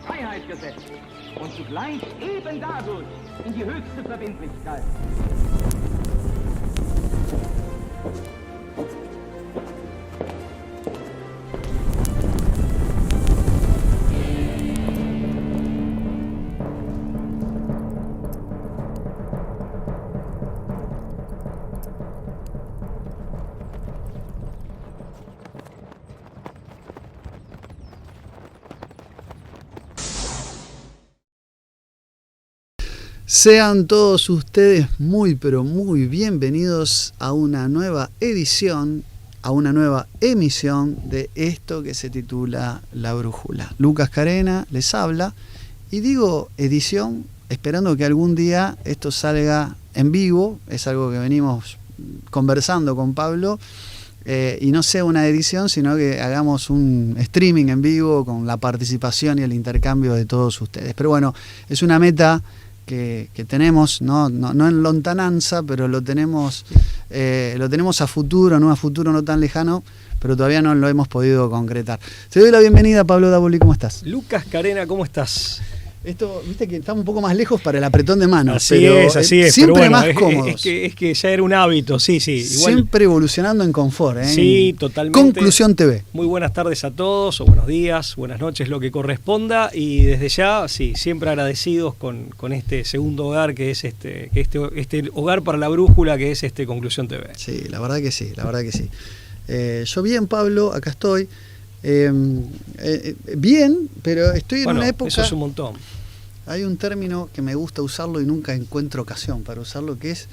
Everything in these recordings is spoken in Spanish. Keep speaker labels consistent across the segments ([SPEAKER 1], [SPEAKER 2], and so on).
[SPEAKER 1] Freiheit gesetzt und zugleich eben dadurch in die höchste Verbindlichkeit.
[SPEAKER 2] Sean todos ustedes muy pero muy bienvenidos a una nueva edición, a una nueva emisión de esto que se titula La Brújula. Lucas Carena les habla y digo edición esperando que algún día esto salga en vivo, es algo que venimos conversando con Pablo, y no sea una edición, sino que hagamos un streaming en vivo con la participación y el intercambio de todos ustedes. Pero bueno, es una meta que tenemos, no en lontananza, pero lo tenemos a futuro, no tan lejano, pero todavía no lo hemos podido concretar. Te doy la bienvenida, Pablo Davoli, ¿cómo estás?
[SPEAKER 3] Lucas Carena, ¿cómo estás?
[SPEAKER 2] Esto, viste que estamos un poco más lejos para el apretón de manos.
[SPEAKER 3] Así es.
[SPEAKER 2] Siempre
[SPEAKER 3] pero bueno,
[SPEAKER 2] más cómodos.
[SPEAKER 3] Es que ya era un hábito, sí. Igual,
[SPEAKER 2] siempre evolucionando en confort, ¿eh?
[SPEAKER 3] Sí, totalmente.
[SPEAKER 2] Conclusión TV.
[SPEAKER 3] Muy buenas tardes a todos, o buenos días, buenas noches, lo que corresponda. Y desde ya, sí, siempre agradecidos con este segundo hogar que es este hogar para la brújula que es Conclusión TV.
[SPEAKER 2] Sí, la verdad que sí. Yo bien, Pablo, acá estoy. Bien, pero estoy en una época.
[SPEAKER 3] Eso es un montón.
[SPEAKER 2] Hay un término que me gusta usarlo y nunca encuentro ocasión para usarlo, que es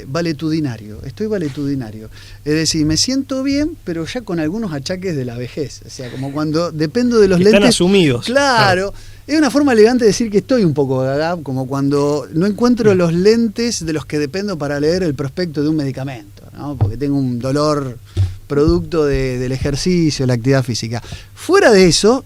[SPEAKER 2] valetudinario. Estoy valetudinario. Es decir, me siento bien, pero ya con algunos achaques de la vejez. O sea, como cuando dependo de los lentes.
[SPEAKER 3] Están asumidos.
[SPEAKER 2] Claro. Es una forma elegante de decir que estoy un poco gaga, como cuando no encuentro los lentes de los que dependo para leer el prospecto de un medicamento, ¿no? Porque tengo un dolor producto del ejercicio, la actividad física. Fuera de eso,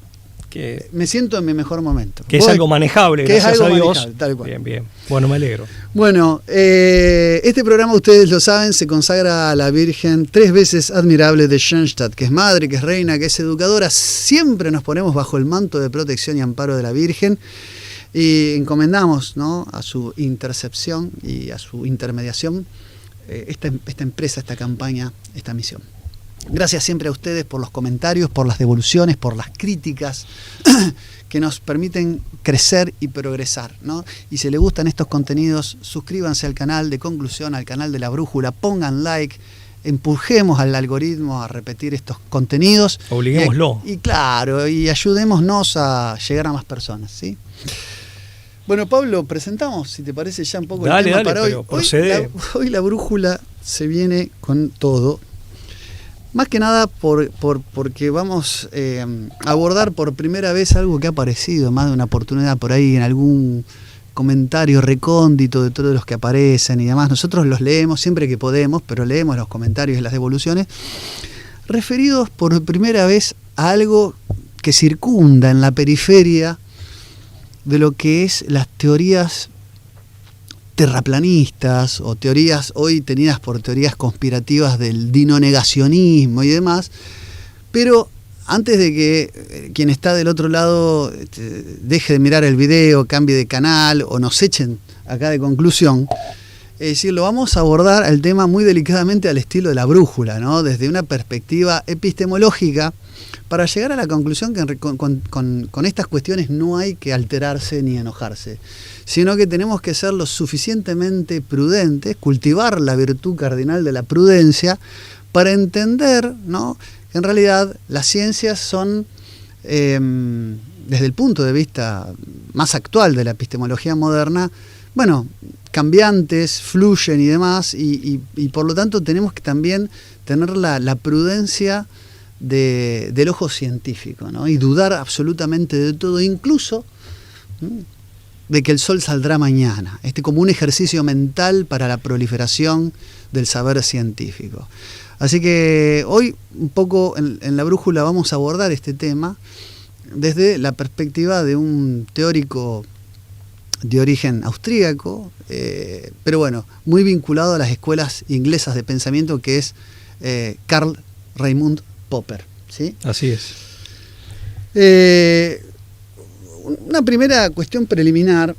[SPEAKER 2] me siento en mi mejor momento.
[SPEAKER 3] Que es algo manejable,
[SPEAKER 2] que
[SPEAKER 3] gracias
[SPEAKER 2] es algo
[SPEAKER 3] a Dios.
[SPEAKER 2] Manejable, tal cual.
[SPEAKER 3] Bien. Bueno, me alegro.
[SPEAKER 2] Bueno, este programa, ustedes lo saben, se consagra a la Virgen 3 veces admirable de Schoenstatt, que es madre, que es reina, que es educadora. Siempre nos ponemos bajo el manto de protección y amparo de la Virgen y encomendamos, ¿no?, a su intercepción y a su intermediación esta empresa, esta campaña, esta misión. Gracias siempre a ustedes por los comentarios, por las devoluciones, por las críticas que nos permiten crecer y progresar, ¿no? Y si les gustan estos contenidos, suscríbanse al canal de Conclusión, al canal de La Brújula, pongan like, empujemos al algoritmo a repetir estos contenidos.
[SPEAKER 3] Obliguémoslo.
[SPEAKER 2] Y claro, y ayudémonos a llegar a más personas, ¿sí? Bueno, Pablo, presentamos, si te parece, ya un poco el tema para hoy. Hoy la Brújula se viene con todo. Más que nada porque vamos a abordar por primera vez algo que ha aparecido más de una oportunidad por ahí en algún comentario recóndito de todos los que aparecen y demás. Nosotros los leemos siempre que podemos, pero leemos los comentarios y las devoluciones referidos por primera vez a algo que circunda en la periferia de lo que es las teorías terraplanistas o teorías hoy tenidas por teorías conspirativas del dinonegacionismo y demás, pero antes de que quien está del otro lado deje de mirar el video, cambie de canal o nos echen acá de Conclusión, es decir, lo vamos a abordar el tema muy delicadamente al estilo de La Brújula, ¿no?, desde una perspectiva epistemológica, para llegar a la conclusión que con estas cuestiones no hay que alterarse ni enojarse, sino que tenemos que ser lo suficientemente prudentes, cultivar la virtud cardinal de la prudencia, para entender, ¿no?, que en realidad las ciencias son, desde el punto de vista más actual de la epistemología moderna, bueno, cambiantes, fluyen y demás, y por lo tanto tenemos que también tener la prudencia del ojo científico, ¿no?, y dudar absolutamente de todo, incluso de que el sol saldrá mañana, como un ejercicio mental para la proliferación del saber científico. Así que hoy un poco en La Brújula vamos a abordar este tema desde la perspectiva de un teórico de origen austríaco, pero bueno, muy vinculado a las escuelas inglesas de pensamiento, que es Karl Raimund Popper, ¿sí?
[SPEAKER 3] Así es.
[SPEAKER 2] una primera cuestión preliminar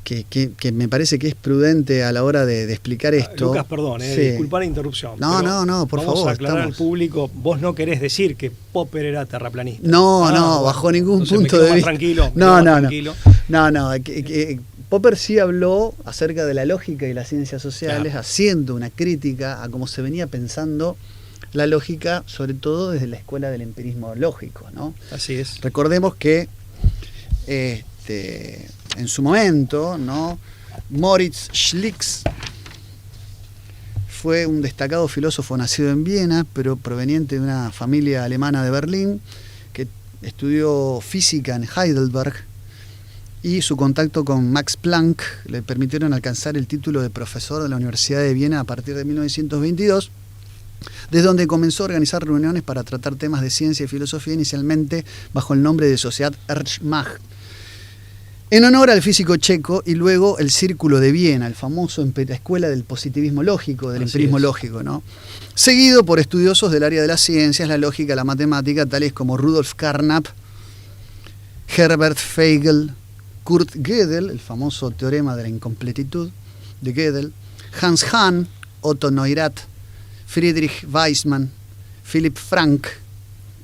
[SPEAKER 2] que me parece que es prudente a la hora de explicar esto.
[SPEAKER 3] Lucas, perdón,
[SPEAKER 2] Sí.
[SPEAKER 3] disculpa la interrupción.
[SPEAKER 2] No,
[SPEAKER 3] pero
[SPEAKER 2] por
[SPEAKER 3] vamos
[SPEAKER 2] favor.
[SPEAKER 3] a aclarar
[SPEAKER 2] estamos-
[SPEAKER 3] al público, vos no querés decir que Popper era terraplanista.
[SPEAKER 2] No,
[SPEAKER 3] Bueno,
[SPEAKER 2] bajo ningún
[SPEAKER 3] entonces me
[SPEAKER 2] punto
[SPEAKER 3] quedo
[SPEAKER 2] de
[SPEAKER 3] más
[SPEAKER 2] vista.
[SPEAKER 3] Tranquilo, me quedo
[SPEAKER 2] No,
[SPEAKER 3] más
[SPEAKER 2] no,
[SPEAKER 3] tranquilo.
[SPEAKER 2] no. Popper sí habló acerca de la lógica y las ciencias sociales,
[SPEAKER 3] Claro.
[SPEAKER 2] haciendo una crítica a cómo se venía pensando la lógica, sobre todo desde la escuela del empirismo lógico, ¿no?
[SPEAKER 3] Así es.
[SPEAKER 2] Recordemos que en su momento, ¿no? Moritz Schlick fue un destacado filósofo nacido en Viena, pero proveniente de una familia alemana de Berlín, que estudió física en Heidelberg, y su contacto con Max Planck le permitieron alcanzar el título de profesor de la Universidad de Viena a partir de 1922, desde donde comenzó a organizar reuniones para tratar temas de ciencia y filosofía, inicialmente bajo el nombre de Sociedad Ernst-Mach, en honor al físico checo, y luego el Círculo de Viena, el famoso la escuela del positivismo lógico, del
[SPEAKER 3] Así
[SPEAKER 2] empirismo
[SPEAKER 3] es.
[SPEAKER 2] lógico, ¿no? Seguido por estudiosos del área de las ciencias, la lógica, la matemática, tales como Rudolf Carnap, Herbert Feigl, Kurt Gödel, el famoso teorema de la incompletitud de Gödel, Hans Hahn, Otto Neurath, Friedrich Waismann, Philipp Frank,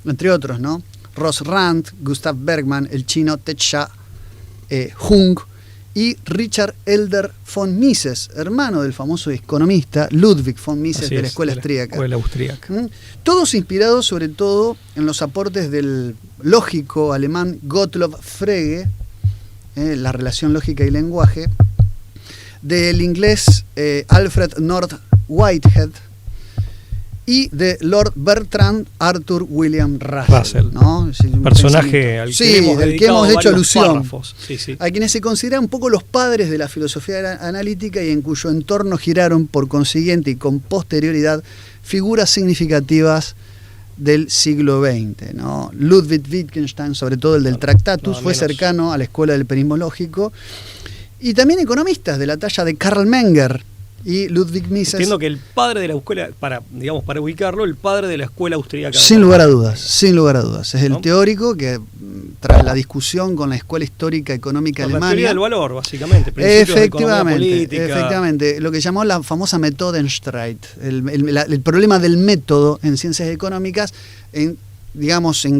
[SPEAKER 2] entre otros, ¿no? Ross Rand, Gustav Bergman, el chino Te-Chia Jung y Richard Elder von Mises, hermano del famoso economista Ludwig von Mises.
[SPEAKER 3] Así
[SPEAKER 2] de la
[SPEAKER 3] es,
[SPEAKER 2] escuela
[SPEAKER 3] de la
[SPEAKER 2] austríaca.
[SPEAKER 3] Escuela austríaca.
[SPEAKER 2] Todos inspirados sobre todo en los aportes del lógico alemán Gottlob Frege, la relación lógica y lenguaje, del inglés Alfred North Whitehead y de Lord Bertrand Arthur William Russell, ¿no? Es un
[SPEAKER 3] Personaje al
[SPEAKER 2] sí, del que
[SPEAKER 3] dedicado
[SPEAKER 2] hemos hecho
[SPEAKER 3] varios
[SPEAKER 2] alusión.
[SPEAKER 3] párrafos. Sí, sí.
[SPEAKER 2] A quienes se consideran un poco los padres de la filosofía analítica y en cuyo entorno giraron por consiguiente y con posterioridad figuras significativas del siglo XX, ¿no? Ludwig Wittgenstein, sobre todo el del Tractatus, fue cercano a la escuela del empirismo lógico, y también economistas de la talla de Karl Menger y Ludwig Mises.
[SPEAKER 3] Entiendo que el padre de la escuela, para ubicarlo, el padre de la escuela austríaca.
[SPEAKER 2] Sin lugar a dudas. Es el
[SPEAKER 3] ¿no?
[SPEAKER 2] teórico que, tras la discusión con la escuela histórica económica
[SPEAKER 3] Por la
[SPEAKER 2] alemana,
[SPEAKER 3] teoría del valor, básicamente. Principios de economía política.
[SPEAKER 2] Efectivamente, lo que llamó la famosa Methodenstreit, el problema del método en ciencias económicas, en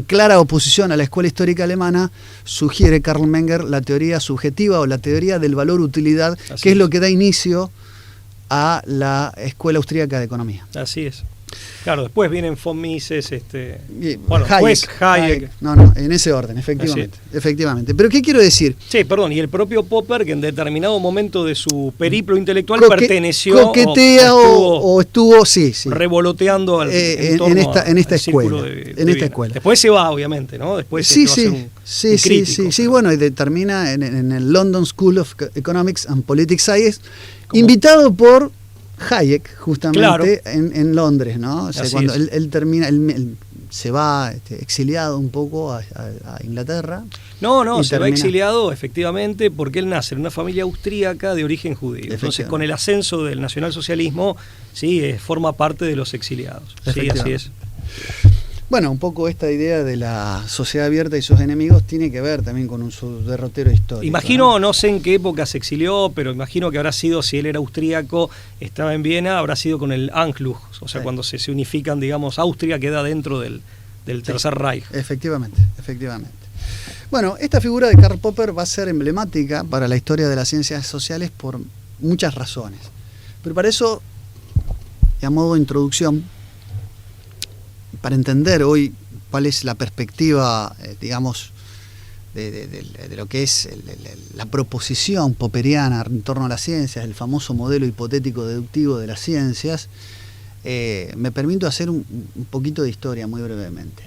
[SPEAKER 2] clara oposición a la escuela histórica alemana, sugiere Karl Menger la teoría subjetiva o la teoría del valor-utilidad, que es lo que da inicio a la escuela austríaca de economía.
[SPEAKER 3] Así es. Claro, después vienen von Mises,
[SPEAKER 2] Hayek. No, en ese orden, efectivamente. Pero ¿qué quiero decir?
[SPEAKER 3] Sí, perdón, y el propio Popper, que en determinado momento de su periplo intelectual perteneció
[SPEAKER 2] coquetea o estuvo
[SPEAKER 3] revoloteando
[SPEAKER 2] en esta escuela.
[SPEAKER 3] Después se va, obviamente, ¿no? Después
[SPEAKER 2] sí,
[SPEAKER 3] va a ser un crítico,
[SPEAKER 2] sí, bueno, y termina en el London School of Economics and Political Science, invitado por Hayek, justamente, en Londres, ¿no? O sea, cuando él termina, él se va exiliado un poco a Inglaterra.
[SPEAKER 3] No, se va exiliado, efectivamente, porque él nace en una familia austríaca de origen judío. Entonces, con el ascenso del nacionalsocialismo, forma parte de los exiliados. Sí, así es.
[SPEAKER 2] Bueno, un poco esta idea de la sociedad abierta y sus enemigos tiene que ver también con su derrotero histórico.
[SPEAKER 3] Imagino, no sé en qué época se exilió, pero imagino que habrá sido, si él era austríaco, estaba en Viena, habrá sido con el Anschluss, o sea, cuando se unifican, Austria queda dentro del Tercer Reich.
[SPEAKER 2] Efectivamente. Bueno, esta figura de Karl Popper va a ser emblemática para la historia de las ciencias sociales por muchas razones. Pero para eso, y a modo de introducción, para entender hoy cuál es la perspectiva, de lo que es la proposición popperiana en torno a las ciencias, el famoso modelo hipotético deductivo de las ciencias, me permito hacer un poquito de historia muy brevemente.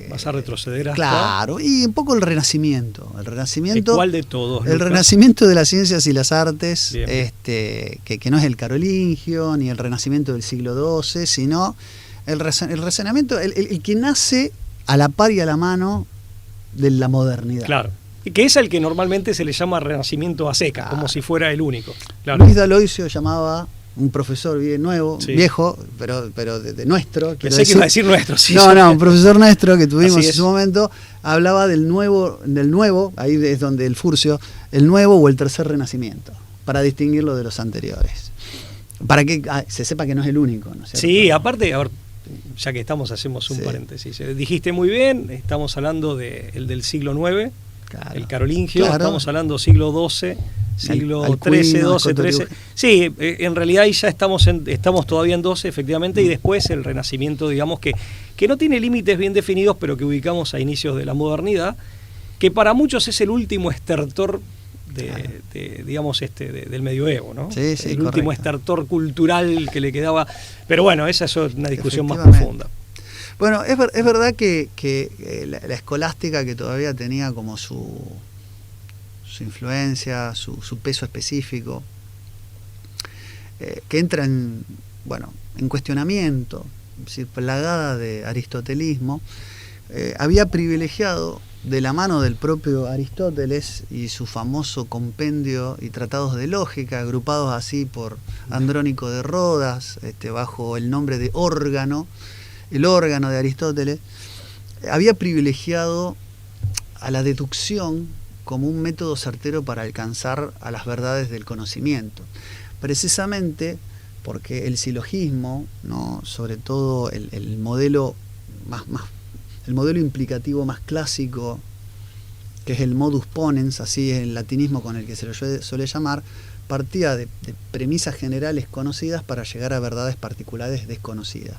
[SPEAKER 3] ¿Vas a retroceder hasta?
[SPEAKER 2] Claro, y un poco el Renacimiento.
[SPEAKER 3] ¿De cuál de todos?
[SPEAKER 2] El Renacimiento de las ciencias y las artes,
[SPEAKER 3] Bien.
[SPEAKER 2] que no es el carolingio, ni el Renacimiento del siglo XII, sino el Renacimiento, el que nace a la par y a la mano de la modernidad.
[SPEAKER 3] Claro. Y que es el que normalmente se le llama Renacimiento a seca, como si fuera el único. Claro.
[SPEAKER 2] Luis D'Aloisio llamaba un profesor nuevo,
[SPEAKER 3] Sí.
[SPEAKER 2] viejo, pero de nuestro.
[SPEAKER 3] Pensé que iba a decir nuestro, sí.
[SPEAKER 2] No, un profesor nuestro que tuvimos
[SPEAKER 3] Así
[SPEAKER 2] en
[SPEAKER 3] es.
[SPEAKER 2] su momento, hablaba del nuevo, ahí es donde el Furcio, el nuevo o el tercer renacimiento, para distinguirlo de los anteriores. Para que se sepa que no es el único, ¿no es cierto?
[SPEAKER 3] Sí, aparte, a ver, ya que estamos, hacemos un
[SPEAKER 2] Sí.
[SPEAKER 3] paréntesis. Dijiste muy bien, estamos hablando del siglo IX,
[SPEAKER 2] Claro.
[SPEAKER 3] el carolingio,
[SPEAKER 2] Claro.
[SPEAKER 3] estamos hablando siglo XII, siglo
[SPEAKER 2] Alcuino,
[SPEAKER 3] XIII, XII,
[SPEAKER 2] Escotoriuge.
[SPEAKER 3] XIII. Sí, en realidad ahí ya estamos todavía en XII, efectivamente, y después el Renacimiento, digamos que no tiene límites bien definidos, pero que ubicamos a inicios de la modernidad, que para muchos es el último estertor del medioevo, ¿no?
[SPEAKER 2] Sí,
[SPEAKER 3] el último
[SPEAKER 2] correcto.
[SPEAKER 3] estertor cultural que le quedaba. Pero bueno, esa es una discusión más
[SPEAKER 2] Efectivamente.
[SPEAKER 3] profunda.
[SPEAKER 2] Bueno, es verdad que la escolástica, que todavía tenía como su influencia, su peso específico, que entra en cuestionamiento, es decir, plagada de aristotelismo, había privilegiado, de la mano del propio Aristóteles y su famoso compendio y tratados de lógica, agrupados así por Andrónico de Rodas, bajo el nombre de órgano, el órgano de Aristóteles, había privilegiado a la deducción como un método certero para alcanzar a las verdades del conocimiento. Precisamente porque el silogismo, ¿no?, sobre todo el modelo el modelo implicativo más clásico, que es el modus ponens, así es el latinismo con el que se lo suele llamar, partía de premisas generales conocidas para llegar a verdades particulares desconocidas.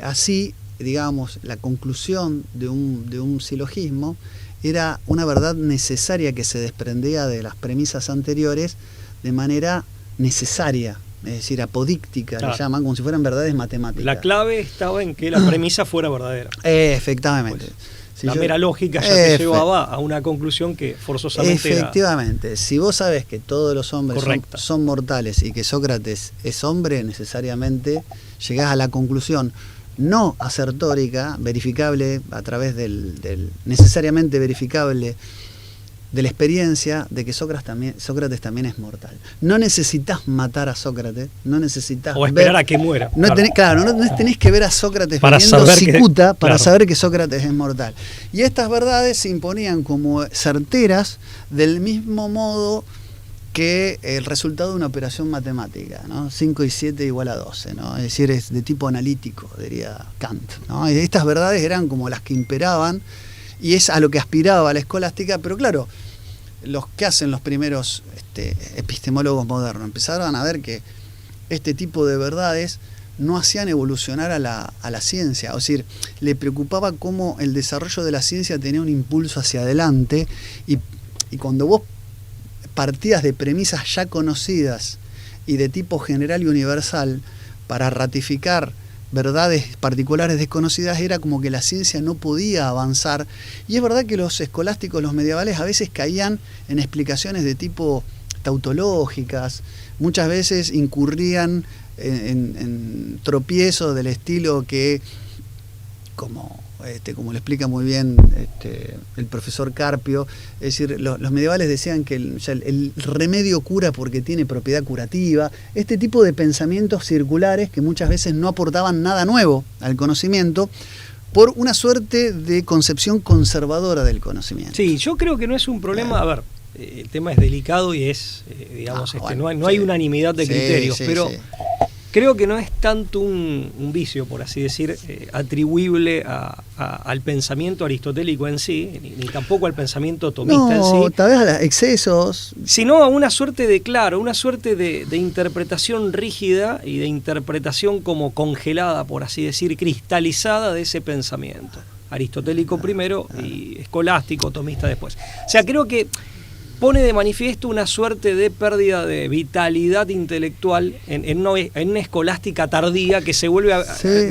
[SPEAKER 2] Así, digamos, la conclusión de un silogismo era una verdad necesaria que se desprendía de las premisas anteriores de manera necesaria, es decir, apodíctica,
[SPEAKER 3] Claro.
[SPEAKER 2] le llaman, como si fueran verdades matemáticas.
[SPEAKER 3] La clave estaba en que la premisa fuera verdadera.
[SPEAKER 2] Efectivamente.
[SPEAKER 3] Pues,
[SPEAKER 2] Si
[SPEAKER 3] la
[SPEAKER 2] yo-
[SPEAKER 3] mera lógica ya te llevaba a una conclusión que forzosamente era
[SPEAKER 2] Efectivamente, si vos sabes que todos los hombres
[SPEAKER 3] Correcta.
[SPEAKER 2] son mortales y que Sócrates es hombre, necesariamente llegás a la conclusión no acertórica, verificable a través del necesariamente verificable de la experiencia de que Sócrates también es mortal. No necesitas matar a Sócrates, no necesitas
[SPEAKER 3] o esperar
[SPEAKER 2] ver-
[SPEAKER 3] a que muera.
[SPEAKER 2] no
[SPEAKER 3] Claro.
[SPEAKER 2] no tenés que ver a Sócrates
[SPEAKER 3] Para
[SPEAKER 2] viviendo
[SPEAKER 3] saber que-
[SPEAKER 2] cicuta para
[SPEAKER 3] claro.
[SPEAKER 2] saber que Sócrates es mortal. Y estas verdades se imponían como certeras del mismo modo que el resultado de una operación matemática, ¿no? 5 y 7 igual a 12, ¿no? Es decir, es de tipo analítico, diría Kant, ¿no? Y estas verdades eran como las que imperaban y es a lo que aspiraba la escolástica, pero claro, los que hacen los primeros epistemólogos modernos empezaron a ver que este tipo de verdades no hacían evolucionar a la ciencia, es decir, le preocupaba cómo el desarrollo de la ciencia tenía un impulso hacia adelante y cuando vos partías de premisas ya conocidas y de tipo general y universal para ratificar verdades particulares desconocidas, era como que la ciencia no podía avanzar. Y es verdad que los escolásticos, los medievales, a veces caían en explicaciones de tipo tautológicas, muchas veces incurrían en tropiezos del estilo que, como lo explica muy bien el profesor Carpio, es decir, los medievales decían que el remedio cura porque tiene propiedad curativa, este tipo de pensamientos circulares que muchas veces no aportaban nada nuevo al conocimiento por una suerte de concepción conservadora del conocimiento.
[SPEAKER 3] Sí, yo creo que no es un problema, a ver, el tema es delicado y es, digamos,
[SPEAKER 2] bueno,
[SPEAKER 3] no hay
[SPEAKER 2] sí.
[SPEAKER 3] unanimidad de
[SPEAKER 2] Sí,
[SPEAKER 3] criterios,
[SPEAKER 2] sí,
[SPEAKER 3] pero
[SPEAKER 2] sí.
[SPEAKER 3] creo que no es tanto un vicio, por así decir, atribuible al pensamiento aristotélico en sí, ni tampoco al pensamiento tomista en
[SPEAKER 2] No,
[SPEAKER 3] sí,
[SPEAKER 2] tal vez a los excesos.
[SPEAKER 3] sino a una suerte de interpretación rígida y de interpretación como congelada, por así decir, cristalizada de ese pensamiento. Aristotélico primero y escolástico, tomista después. O sea, creo que pone de manifiesto una suerte de pérdida de vitalidad intelectual en una escolástica tardía que se vuelve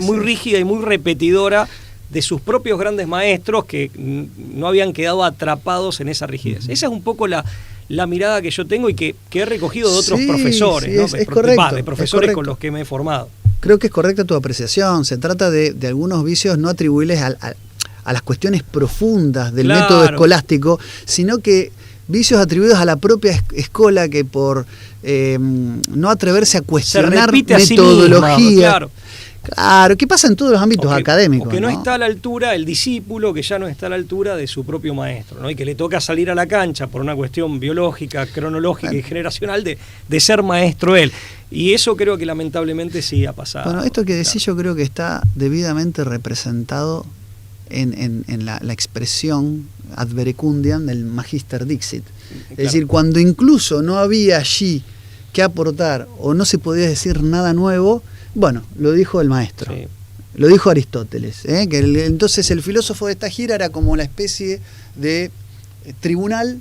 [SPEAKER 3] muy rígida y muy repetidora de sus propios grandes maestros que no habían quedado atrapados en esa rigidez. Esa es un poco la mirada que yo tengo y que he recogido de otros profesores,
[SPEAKER 2] sí,
[SPEAKER 3] ¿no?
[SPEAKER 2] es correcto,
[SPEAKER 3] de profesores
[SPEAKER 2] es
[SPEAKER 3] con
[SPEAKER 2] correcto.
[SPEAKER 3] los que me he formado.
[SPEAKER 2] Creo que es correcta tu apreciación. Se trata de algunos vicios no atribuibles a las cuestiones profundas del
[SPEAKER 3] Claro.
[SPEAKER 2] método escolástico, sino que vicios atribuidos a la propia escuela que por no atreverse a cuestionar metodología.
[SPEAKER 3] Sí, claro.
[SPEAKER 2] Claro, ¿qué pasa en todos los ámbitos académicos?
[SPEAKER 3] O que no
[SPEAKER 2] ¿no?
[SPEAKER 3] está a la altura, el discípulo que ya no está a la altura de su propio maestro, ¿no? Y que le toca salir a la cancha por una cuestión biológica, cronológica y generacional de ser maestro él. Y eso creo que lamentablemente sí ha pasado.
[SPEAKER 2] Bueno, esto que decís yo creo que está debidamente representado en la expresión ad verecundiam del Magister Dixit. Es decir, cuando incluso no había allí que aportar o no se podía decir nada nuevo, bueno, lo dijo el maestro, sí. Lo dijo Aristóteles, que entonces el filósofo de esta gira era como la especie de tribunal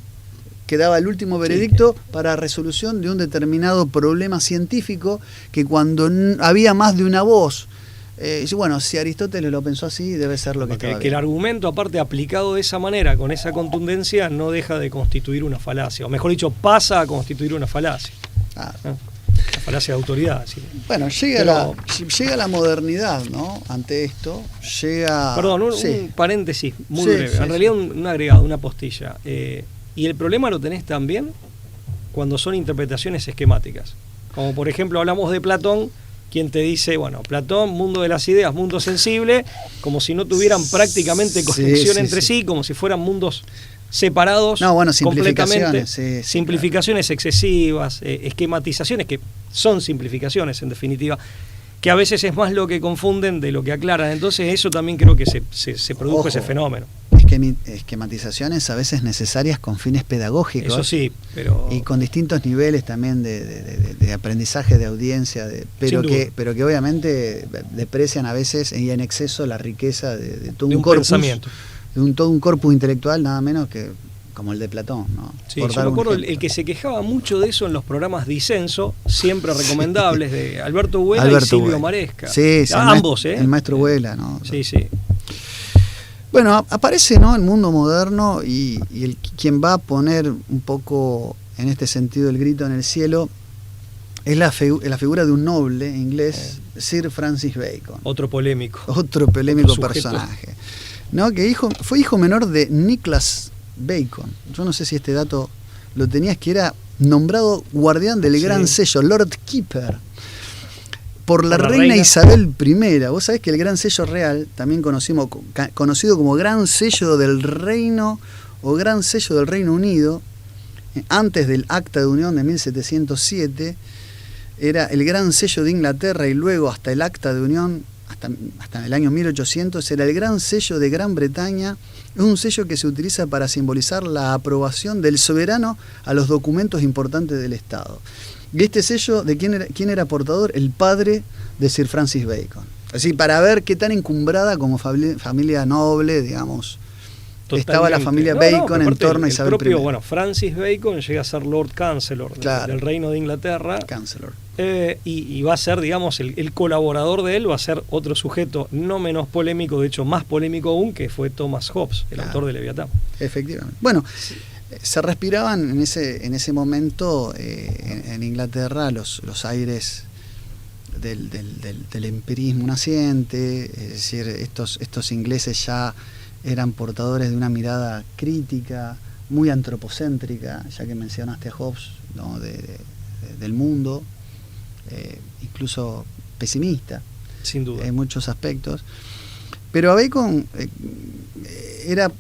[SPEAKER 2] que daba el último veredicto para resolución de un determinado problema científico, que cuando había más de una voz, bueno, si Aristóteles lo pensó así, debe ser lo que estaba bien.
[SPEAKER 3] Que el argumento, aparte aplicado de esa manera, con esa contundencia, no deja de constituir una falacia, o mejor dicho, pasa a constituir una falacia. ¿No? La falacia de autoridad. ¿Sí?
[SPEAKER 2] Bueno, llega la modernidad, ¿no? Ante esto, llega...
[SPEAKER 3] Perdón, un paréntesis muy breve. En realidad un agregado, una postilla. Y el problema lo tenés también cuando son interpretaciones esquemáticas. Como por ejemplo hablamos de Platón, quien te dice, bueno, Platón, mundo de las ideas, mundo sensible, como si no tuvieran prácticamente conexión entre sí, como si fueran mundos separados completamente. Simplificaciones excesivas, esquematizaciones que son simplificaciones en definitiva, que a veces es más lo que confunden de lo que aclaran. Entonces eso también creo que se produjo ese fenómeno.
[SPEAKER 2] Esquematizaciones a veces necesarias con fines pedagógicos.
[SPEAKER 3] Eso sí, pero...
[SPEAKER 2] Y con distintos niveles también de aprendizaje, de audiencia, pero que obviamente deprecian a veces y en exceso la riqueza de todo un corpus, pensamiento. Todo un corpus intelectual, nada menos que como el de Platón, ¿no?
[SPEAKER 3] Sí, yo me acuerdo el que se quejaba mucho de eso en los programas Disenso, siempre recomendables, de Alberto Huela y Silvio Maresca.
[SPEAKER 2] Sí,
[SPEAKER 3] ambos,
[SPEAKER 2] el maestro Huela, ¿no?
[SPEAKER 3] Sí, sí.
[SPEAKER 2] Bueno, aparece, ¿no?, el mundo moderno y quien va a poner un poco en este sentido el grito en el cielo es la figura de un noble inglés, Sir Francis Bacon.
[SPEAKER 3] Otro polémico
[SPEAKER 2] personaje, ¿no? Que fue hijo menor de Nicholas Bacon. Yo no sé si este dato lo tenías, que era nombrado guardián del gran sello, Lord Keeper, por la reina Isabel I. Vos sabés que el gran sello real, también conocido como gran sello del reino o gran sello del Reino Unido, antes del Acta de Unión de 1707, era el gran sello de Inglaterra, y luego hasta el Acta de Unión, hasta el año 1800, era el gran sello de Gran Bretaña. Es un sello que se utiliza para simbolizar la aprobación del soberano a los documentos importantes del Estado. Y este sello, ¿de quién era portador? El padre de Sir Francis Bacon. Así, para ver qué tan encumbrada como familia noble, digamos, totalmente estaba la familia Bacon en torno a Isabel I.
[SPEAKER 3] Bueno, Francis Bacon llega a ser Lord Chancellor del Reino de Inglaterra.
[SPEAKER 2] Chancellor.
[SPEAKER 3] Y va a ser, digamos, el colaborador de él, va a ser otro sujeto no menos polémico, de hecho más polémico aún, que fue Thomas Hobbes, el autor de Leviatán. Efectivamente.
[SPEAKER 2] Bueno, se respiraban en ese momento en Inglaterra los aires del empirismo naciente, es decir, estos ingleses ya eran portadores de una mirada crítica, muy antropocéntrica, ya que mencionaste a Hobbes, ¿no?, del mundo, incluso pesimista,
[SPEAKER 3] sin duda,
[SPEAKER 2] en muchos aspectos. Pero a Bacon era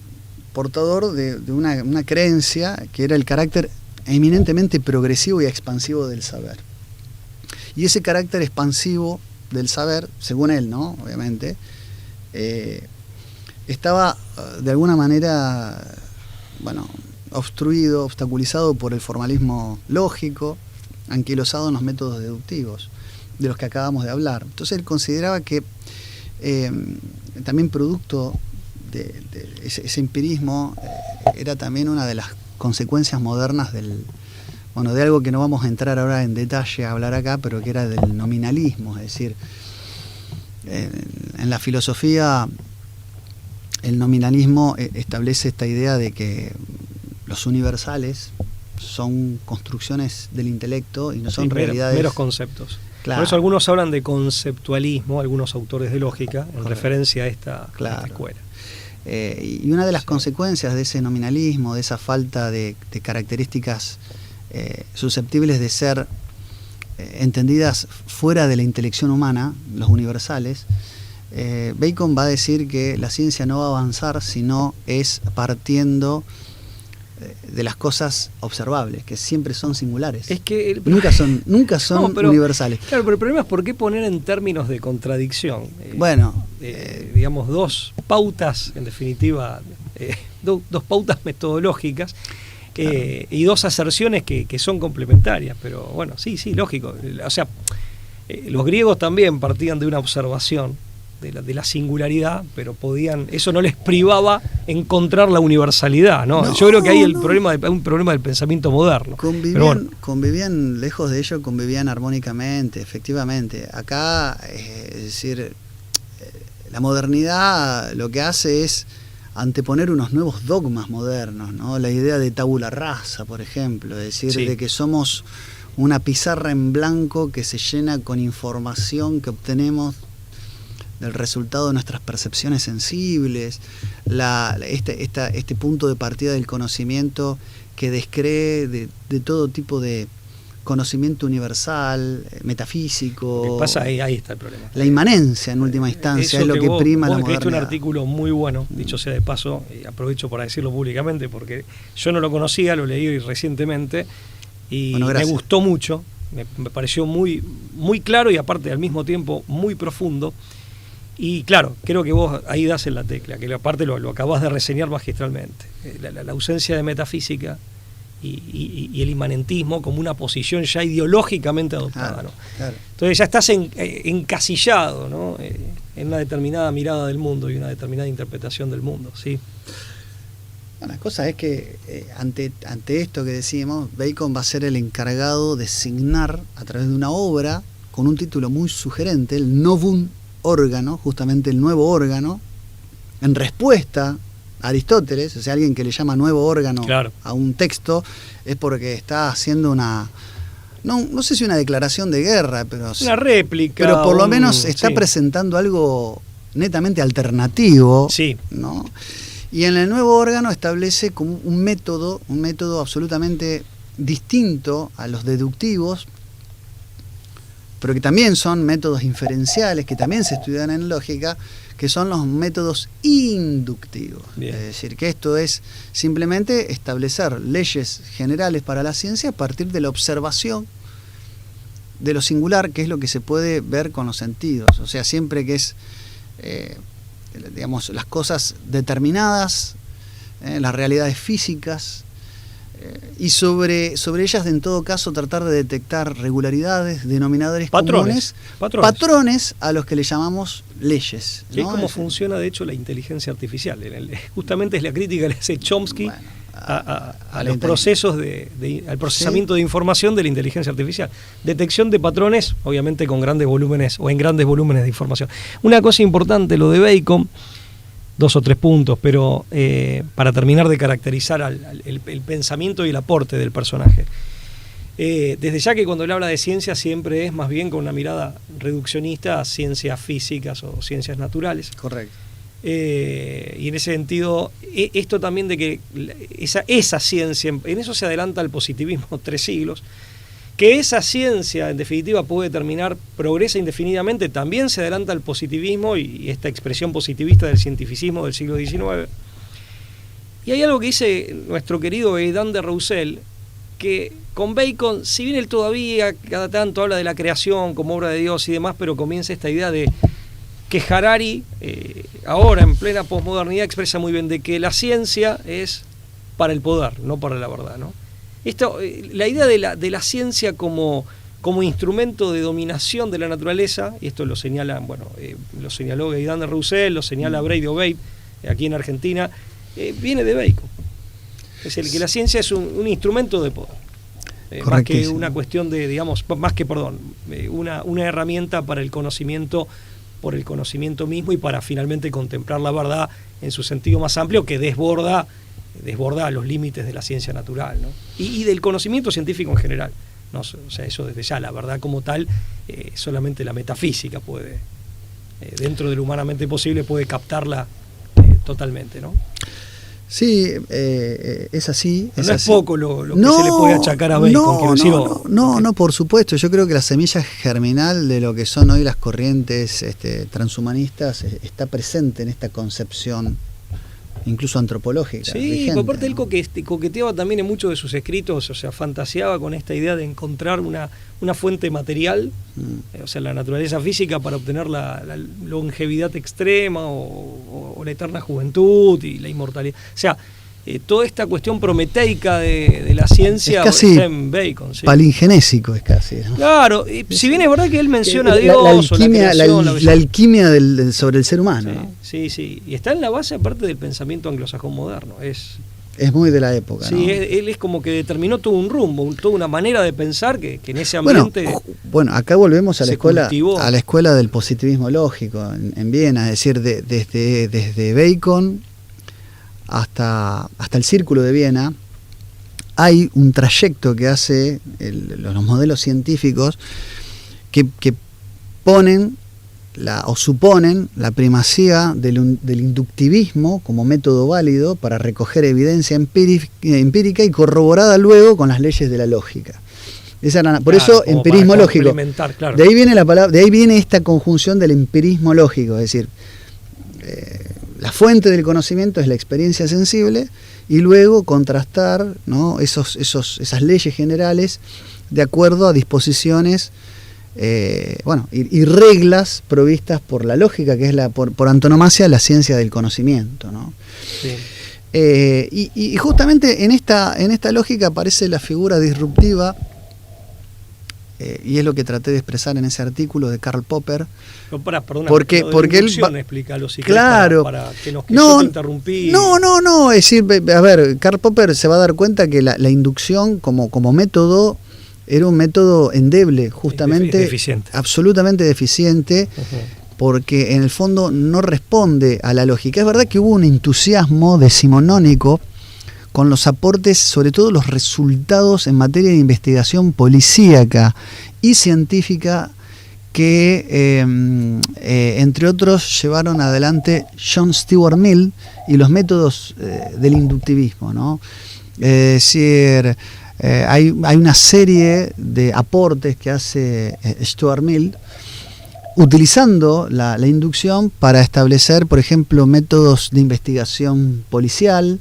[SPEAKER 2] portador de una creencia que era el carácter eminentemente progresivo y expansivo del saber. Y ese carácter expansivo del saber, según él, ¿no?, obviamente, estaba de alguna manera, obstaculizado por el formalismo lógico, anquilosado en los métodos deductivos de los que acabamos de hablar. Entonces él consideraba que también producto de ese empirismo era también una de las consecuencias modernas de algo que no vamos a entrar ahora en detalle a hablar acá, pero que era del nominalismo. Es decir, en la filosofía el nominalismo establece esta idea de que los universales son construcciones del intelecto y no son realidades.
[SPEAKER 3] Meros conceptos.
[SPEAKER 2] Claro.
[SPEAKER 3] Por eso algunos hablan de conceptualismo, algunos autores de lógica, en referencia a esta escuela.
[SPEAKER 2] Y una de las consecuencias de ese nominalismo, de esa falta de características susceptibles de ser entendidas fuera de la intelección humana, los universales, Bacon va a decir que la ciencia no va a avanzar si no es partiendo de las cosas observables, que siempre son singulares.
[SPEAKER 3] Es que
[SPEAKER 2] nunca son
[SPEAKER 3] no,
[SPEAKER 2] universales.
[SPEAKER 3] Claro, pero el problema es por qué poner en términos de contradicción.
[SPEAKER 2] Bueno,
[SPEAKER 3] digamos, dos pautas, en definitiva, dos pautas metodológicas. Claro. Y dos aserciones que son complementarias, pero bueno, sí, lógico. O sea, los griegos también partían de una observación de la singularidad, pero eso no les privaba encontrar la universalidad, ¿no? Yo creo que hay un problema del pensamiento moderno.
[SPEAKER 2] Convivían, lejos de ello, convivían armónicamente, efectivamente. Acá, es decir, la modernidad lo que hace es anteponer unos nuevos dogmas modernos, ¿no? La idea de tabula rasa, por ejemplo, es decir, de que somos una pizarra en blanco que se llena con información que obtenemos del resultado de nuestras percepciones sensibles, este punto de partida del conocimiento que descree de todo tipo de conocimiento universal, metafísico.
[SPEAKER 3] Lo que pasa ahí está el problema.
[SPEAKER 2] La inmanencia, en última instancia, es lo que prima la modernidad. Vos escribiste un
[SPEAKER 3] artículo muy bueno, dicho sea de paso, y aprovecho para decirlo públicamente, porque yo no lo conocía, lo leí recientemente, y me gustó mucho, me pareció muy, muy claro y aparte al mismo tiempo muy profundo. Y claro, creo que vos ahí das en la tecla, que aparte lo acabás de reseñar magistralmente. La ausencia de metafísica y el inmanentismo como una posición ya ideológicamente adoptada,
[SPEAKER 2] claro,
[SPEAKER 3] ¿no?
[SPEAKER 2] Claro.
[SPEAKER 3] Entonces ya estás encasillado, ¿no? En una determinada mirada del mundo y una determinada interpretación del mundo, ¿sí?
[SPEAKER 2] La cosa es que ante esto que decimos, Bacon va a ser el encargado de signar a través de una obra con un título muy sugerente, el Novum Órgano, justamente el nuevo órgano, en respuesta a Aristóteles. O sea, alguien que le llama nuevo órgano a un texto es porque está haciendo una, no sé si una declaración de guerra, pero
[SPEAKER 3] una réplica,
[SPEAKER 2] pero por lo menos está presentando algo netamente alternativo, ¿no? Y en el nuevo órgano establece como un método absolutamente distinto a los deductivos, pero que también son métodos inferenciales, que también se estudian en lógica, que son los métodos inductivos. Bien. Es decir, que esto es simplemente establecer leyes generales para la ciencia a partir de la observación de lo singular, que es lo que se puede ver con los sentidos. O sea, siempre que es, digamos, las cosas determinadas, las realidades físicas, y sobre ellas, en todo caso, tratar de detectar regularidades, denominadores comunes, patrones a los que le llamamos leyes, ¿no?
[SPEAKER 3] Es como funciona, de hecho, la inteligencia artificial. Justamente es la crítica que le hace Chomsky a los procesos al procesamiento de información de la inteligencia artificial. Detección de patrones, obviamente con grandes volúmenes o en grandes volúmenes de información. Una cosa importante, lo de Bacon, 2 o 3 puntos, pero para terminar de caracterizar el pensamiento y el aporte del personaje. Desde ya que cuando él habla de ciencia siempre es más bien con una mirada reduccionista a ciencias físicas o ciencias naturales.
[SPEAKER 2] Correcto.
[SPEAKER 3] Y en ese sentido, esto también de que esa ciencia, en eso se adelanta el positivismo 3 siglos, que esa ciencia en definitiva puede terminar, progresa indefinidamente, también se adelanta el positivismo y esta expresión positivista del cientificismo del siglo XIX. Y hay algo que dice nuestro querido Aidan de Roussel, que con Bacon, si bien él todavía cada tanto habla de la creación como obra de Dios y demás, pero comienza esta idea de que Harari, ahora en plena posmodernidad, expresa muy bien de que la ciencia es para el poder, no para la verdad, ¿no? La idea de la ciencia como instrumento de dominación de la naturaleza, y esto lo señala, lo señaló Aidan de Roussel, lo señala Brady O'Babe aquí en Argentina, viene de Bacon. Es decir, que la ciencia es un instrumento de poder, más que una cuestión de, digamos, una herramienta para el conocimiento, por el conocimiento mismo y para finalmente contemplar la verdad en su sentido más amplio, que desborda los límites de la ciencia natural, ¿no? Y del conocimiento científico en general, ¿no? O sea, eso desde ya, la verdad como tal, solamente la metafísica puede, dentro de lo humanamente posible, puede captarla totalmente, ¿no?
[SPEAKER 2] Sí, es así.
[SPEAKER 3] No es
[SPEAKER 2] así.
[SPEAKER 3] Poco lo que se le puede achacar a Bacon, quiero decir.
[SPEAKER 2] No, por supuesto. Yo creo que la semilla germinal de lo que son hoy las corrientes transhumanistas está presente en esta concepción, incluso antropológica.
[SPEAKER 3] Sí,
[SPEAKER 2] vigente,
[SPEAKER 3] por aparte
[SPEAKER 2] ¿no?
[SPEAKER 3] él coqueteaba también en muchos de sus escritos, o sea, fantaseaba con esta idea de encontrar una fuente material, o sea, la naturaleza física para obtener la longevidad extrema o la eterna juventud y la inmortalidad. O sea, toda esta cuestión prometeica de la ciencia
[SPEAKER 2] es casi
[SPEAKER 3] está en Bacon. ¿Sí?
[SPEAKER 2] Palingenésico, es casi, ¿no?
[SPEAKER 3] Claro, si bien es verdad que él menciona a Dios,
[SPEAKER 2] la alquimia,
[SPEAKER 3] o la creación,
[SPEAKER 2] la alquimia sobre el ser humano, ¿no?
[SPEAKER 3] Sí, y está en la base aparte del pensamiento anglosajón moderno.
[SPEAKER 2] Es muy de la época,
[SPEAKER 3] sí,
[SPEAKER 2] ¿no?
[SPEAKER 3] él es como que determinó todo un rumbo, toda una manera de pensar que en ese ambiente.
[SPEAKER 2] Bueno, acá volvemos a la escuela,
[SPEAKER 3] cultivó.
[SPEAKER 2] a la escuela del positivismo lógico en Viena, es decir, desde Bacon hasta el Círculo de Viena hay un trayecto que hace los modelos científicos que ponen o suponen la primacía del inductivismo como método válido para recoger evidencia empírica y corroborada luego con las leyes de la lógica. Por eso empirismo lógico.
[SPEAKER 3] Claro.
[SPEAKER 2] De ahí viene la palabra, de ahí viene esta conjunción del empirismo lógico, es decir, la fuente del conocimiento es la experiencia sensible y luego contrastar, ¿no?, esas leyes generales de acuerdo a disposiciones y reglas provistas por la lógica, que es por antonomasia la ciencia del conocimiento, ¿no? Sí. Y justamente en esta lógica aparece la figura disruptiva, y es lo que traté de expresar en ese artículo de Karl Popper.
[SPEAKER 3] Porque él explícalo, si claro, para que yo te interrumpí.
[SPEAKER 2] No, es decir, a ver, Karl Popper se va a dar cuenta que la inducción como método era un método endeble, justamente
[SPEAKER 3] deficiente.
[SPEAKER 2] Absolutamente deficiente, porque en el fondo no responde a la lógica. Es verdad que hubo un entusiasmo decimonónico con los aportes, sobre todo los resultados en materia de investigación policíaca y científica que, entre otros, llevaron adelante John Stuart Mill y los métodos del inductivismo, ¿no? Es decir, hay una serie de aportes que hace Stuart Mill utilizando la inducción para establecer, por ejemplo, métodos de investigación policial.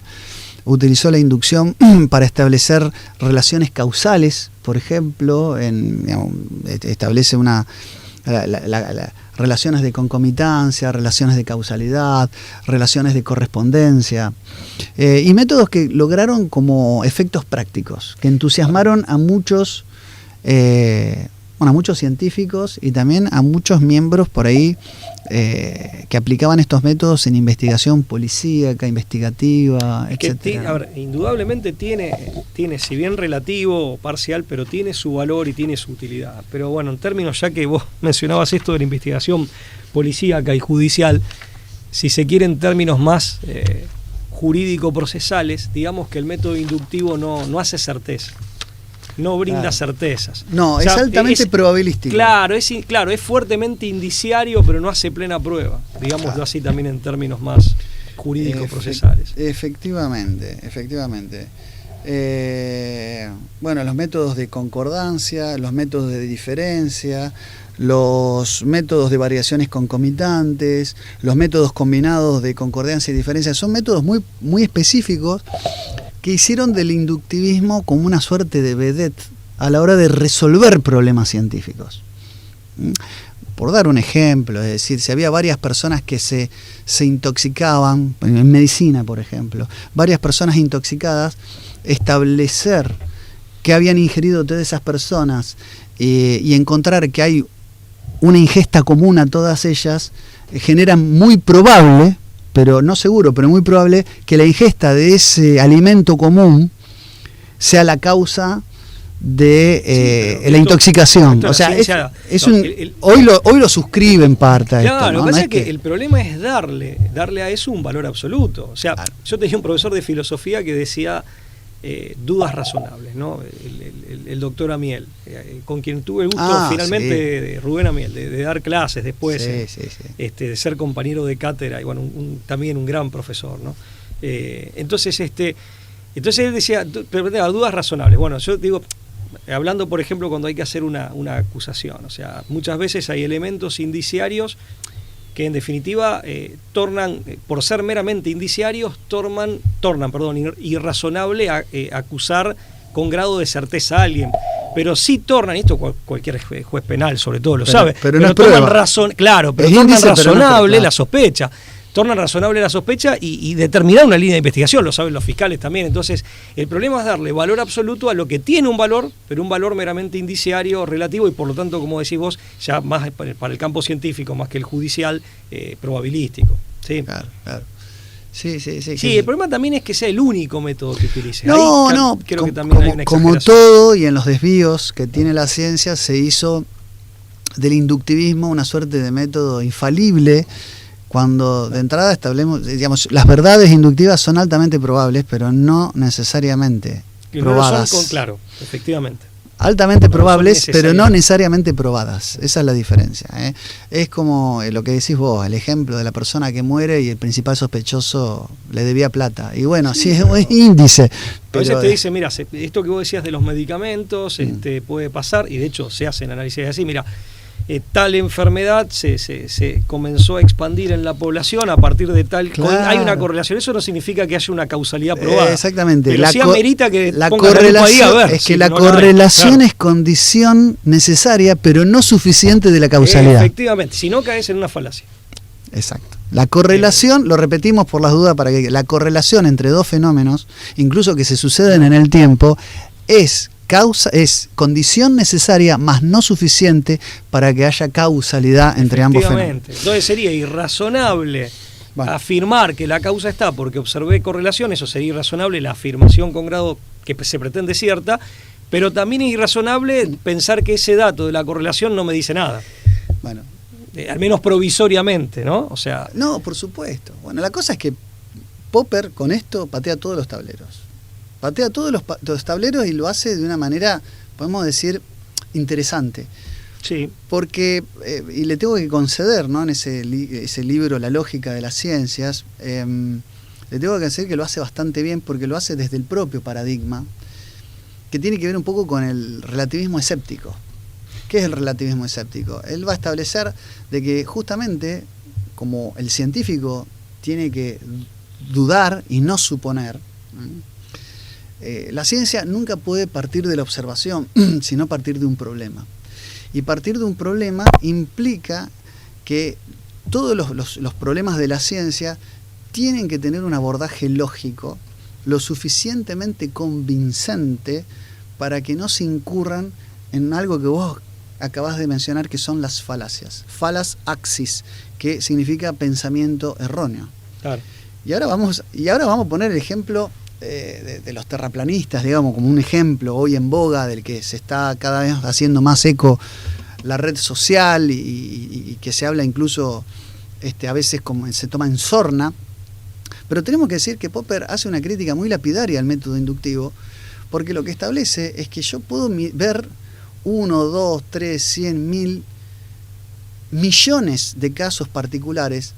[SPEAKER 2] Utilizó la inducción para establecer relaciones causales, por ejemplo, establece relaciones de concomitancia, relaciones de causalidad, relaciones de correspondencia, y métodos que lograron como efectos prácticos, que entusiasmaron a muchos científicos y también a muchos miembros por ahí que aplicaban estos métodos en investigación policíaca, investigativa, etc.
[SPEAKER 3] A ver, indudablemente tiene, si bien relativo o parcial, pero tiene su valor y tiene su utilidad. Pero bueno, en términos, ya que vos mencionabas esto de la investigación policíaca y judicial, si se quiere en términos más jurídico-procesales, digamos que el método inductivo no hace certeza. No brinda certezas.
[SPEAKER 2] No, es altamente probabilístico.
[SPEAKER 3] Claro, es fuertemente indiciario, pero no hace plena prueba. Digámoslo así también en términos más jurídico-procesales.
[SPEAKER 2] Efectivamente. Los métodos de concordancia, los métodos de diferencia, los métodos de variaciones concomitantes, los métodos combinados de concordancia y diferencia, son métodos muy, muy específicos que hicieron del inductivismo como una suerte de vedette a la hora de resolver problemas científicos. Por dar un ejemplo, es decir, si había varias personas que se intoxicaban, en medicina por ejemplo, varias personas intoxicadas, establecer qué habían ingerido todas esas personas y encontrar que hay una ingesta común a todas ellas, genera muy probable, pero no seguro, pero muy probable, que la ingesta de ese alimento común sea la causa de la intoxicación. O sea, hoy lo suscribe en parte a esto.
[SPEAKER 3] Claro, lo que pasa es que el problema es darle a eso un valor absoluto. O sea, yo tenía un profesor de filosofía que decía, dudas razonables, ¿no? El doctor Amiel, con quien tuve el gusto finalmente, de Rubén Amiel, de dar clases después, de ser compañero de cátedra, y bueno, también un gran profesor, ¿no? Entonces él decía, dudas razonables. Bueno, yo digo, hablando por ejemplo cuando hay que hacer una acusación, o sea, muchas veces hay elementos indiciarios que en definitiva tornan, por ser meramente indiciarios, tornan irrazonable acusar con grado de certeza a alguien. Pero sí tornan, y esto cualquier juez penal sobre todo lo sabe,
[SPEAKER 2] pero no
[SPEAKER 3] tornan
[SPEAKER 2] tornan
[SPEAKER 3] razonable la sospecha. Tornan razonable la sospecha y determinar una línea de investigación, lo saben los fiscales también. Entonces, el problema es darle valor absoluto a lo que tiene un valor, pero un valor meramente indiciario, relativo, y por lo tanto, como decís vos, ya más para el campo científico, más que el judicial, probabilístico. ¿Sí?
[SPEAKER 2] Claro. Sí,
[SPEAKER 3] el problema también es que sea el único método que utilice.
[SPEAKER 2] No,
[SPEAKER 3] creo que también hay una
[SPEAKER 2] como todo, y en los desvíos que tiene la ciencia, se hizo del inductivismo una suerte de método infalible, cuando de entrada establecemos, digamos, las verdades inductivas son altamente probables, pero no necesariamente probadas.
[SPEAKER 3] Claro, efectivamente.
[SPEAKER 2] Altamente probables, pero no necesariamente probadas. Esa es la diferencia, ¿eh? Es como lo que decís vos, el ejemplo de la persona que muere y el principal sospechoso le debía plata. Y bueno, sí, es un índice.
[SPEAKER 3] A veces te dice, mira, esto que vos decías de los medicamentos puede pasar, y de hecho se hacen análisis así, mira, tal enfermedad se comenzó a expandir en la población a partir de tal...
[SPEAKER 2] Claro.
[SPEAKER 3] Hay una correlación, eso no significa que haya una causalidad probada.
[SPEAKER 2] Exactamente.
[SPEAKER 3] Pero sí amerita que
[SPEAKER 2] la
[SPEAKER 3] pongas la lupa ahí a ver.
[SPEAKER 2] Es que la correlación es condición necesaria, pero no suficiente de la causalidad.
[SPEAKER 3] Efectivamente, si no caes en una falacia.
[SPEAKER 2] Exacto. La correlación, lo repetimos por las dudas, para que la correlación entre dos fenómenos, incluso que se suceden en el tiempo, es condición necesaria, más no suficiente para que haya causalidad entre ambos fenómenos.
[SPEAKER 3] Entonces sería irrazonable afirmar que la causa está porque observé correlación, eso sería irrazonable la afirmación con grado que se pretende cierta, pero también es irrazonable pensar que ese dato de la correlación no me dice nada.
[SPEAKER 2] Bueno,
[SPEAKER 3] al menos provisoriamente, ¿no? O sea,
[SPEAKER 2] no, por supuesto. Bueno, la cosa es que Popper con esto patea todos los tableros. Patea todos los tableros y lo hace de una manera, podemos decir, interesante.
[SPEAKER 3] Sí.
[SPEAKER 2] Porque, y le tengo que conceder, ¿no?, en ese libro, La lógica de las ciencias, le tengo que conceder que lo hace bastante bien, porque lo hace desde el propio paradigma, que tiene que ver un poco con el relativismo escéptico. ¿Qué es el relativismo escéptico? Él va a establecer de que justamente, como el científico tiene que dudar y no suponer, la ciencia nunca puede partir de la observación, sino partir de un problema. Y partir de un problema implica que todos los problemas de la ciencia tienen que tener un abordaje lógico, lo suficientemente convincente para que no se incurran en algo que vos acabás de mencionar, que son las falacias. Falas axis, que significa pensamiento erróneo.
[SPEAKER 3] Claro.
[SPEAKER 2] Y ahora vamos a poner el ejemplo de los terraplanistas, digamos, como un ejemplo hoy en boga, del que se está cada vez haciendo más eco la red social y que se habla incluso a veces como se toma en sorna. Pero tenemos que decir que Popper hace una crítica muy lapidaria al método inductivo, porque lo que establece es que yo puedo ver 1, 2, 3, 100, 1000 millones de casos particulares,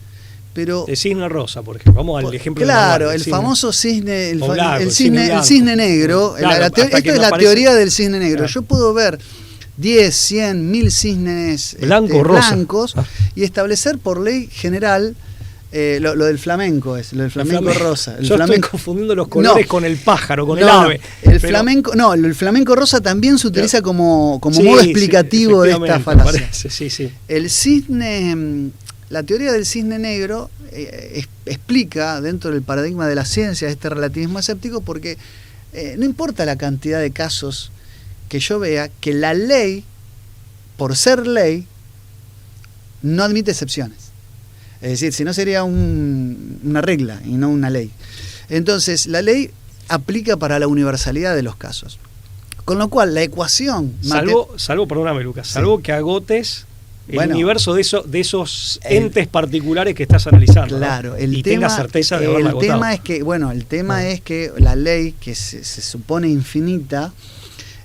[SPEAKER 2] pero
[SPEAKER 3] el cisne rosa, por ejemplo. Vamos al ejemplo.
[SPEAKER 2] Claro,
[SPEAKER 3] normal,
[SPEAKER 2] el famoso cisne, el
[SPEAKER 3] cisne
[SPEAKER 2] cisne negro.
[SPEAKER 3] Claro,
[SPEAKER 2] Esto es la teoría del cisne negro. Claro. Yo puedo ver 10, 100, 1000 cisnes blancos y establecer por ley general lo del flamenco, lo del flamenco rosa.
[SPEAKER 3] Yo estoy confundiendo los colores con el pájaro, con el ave.
[SPEAKER 2] El flamenco rosa también se utiliza como modo explicativo de esta falacia.
[SPEAKER 3] Sí.
[SPEAKER 2] El cisne, la teoría del cisne negro explica dentro del paradigma de la ciencia este relativismo escéptico, porque no importa la cantidad de casos que yo vea, que la ley, por ser ley, no admite excepciones. Es decir, si no sería una regla y no una ley. Entonces, la ley aplica para la universalidad de los casos. Con lo cual, la ecuación...
[SPEAKER 3] Salvo, perdóname, Lucas, salvo que agotes el universo de esos entes particulares que estás analizando.
[SPEAKER 2] Claro,
[SPEAKER 3] ¿no?
[SPEAKER 2] el
[SPEAKER 3] y
[SPEAKER 2] tema,
[SPEAKER 3] tengas certeza de haberla agotado.
[SPEAKER 2] El tema es que la ley, que se supone infinita,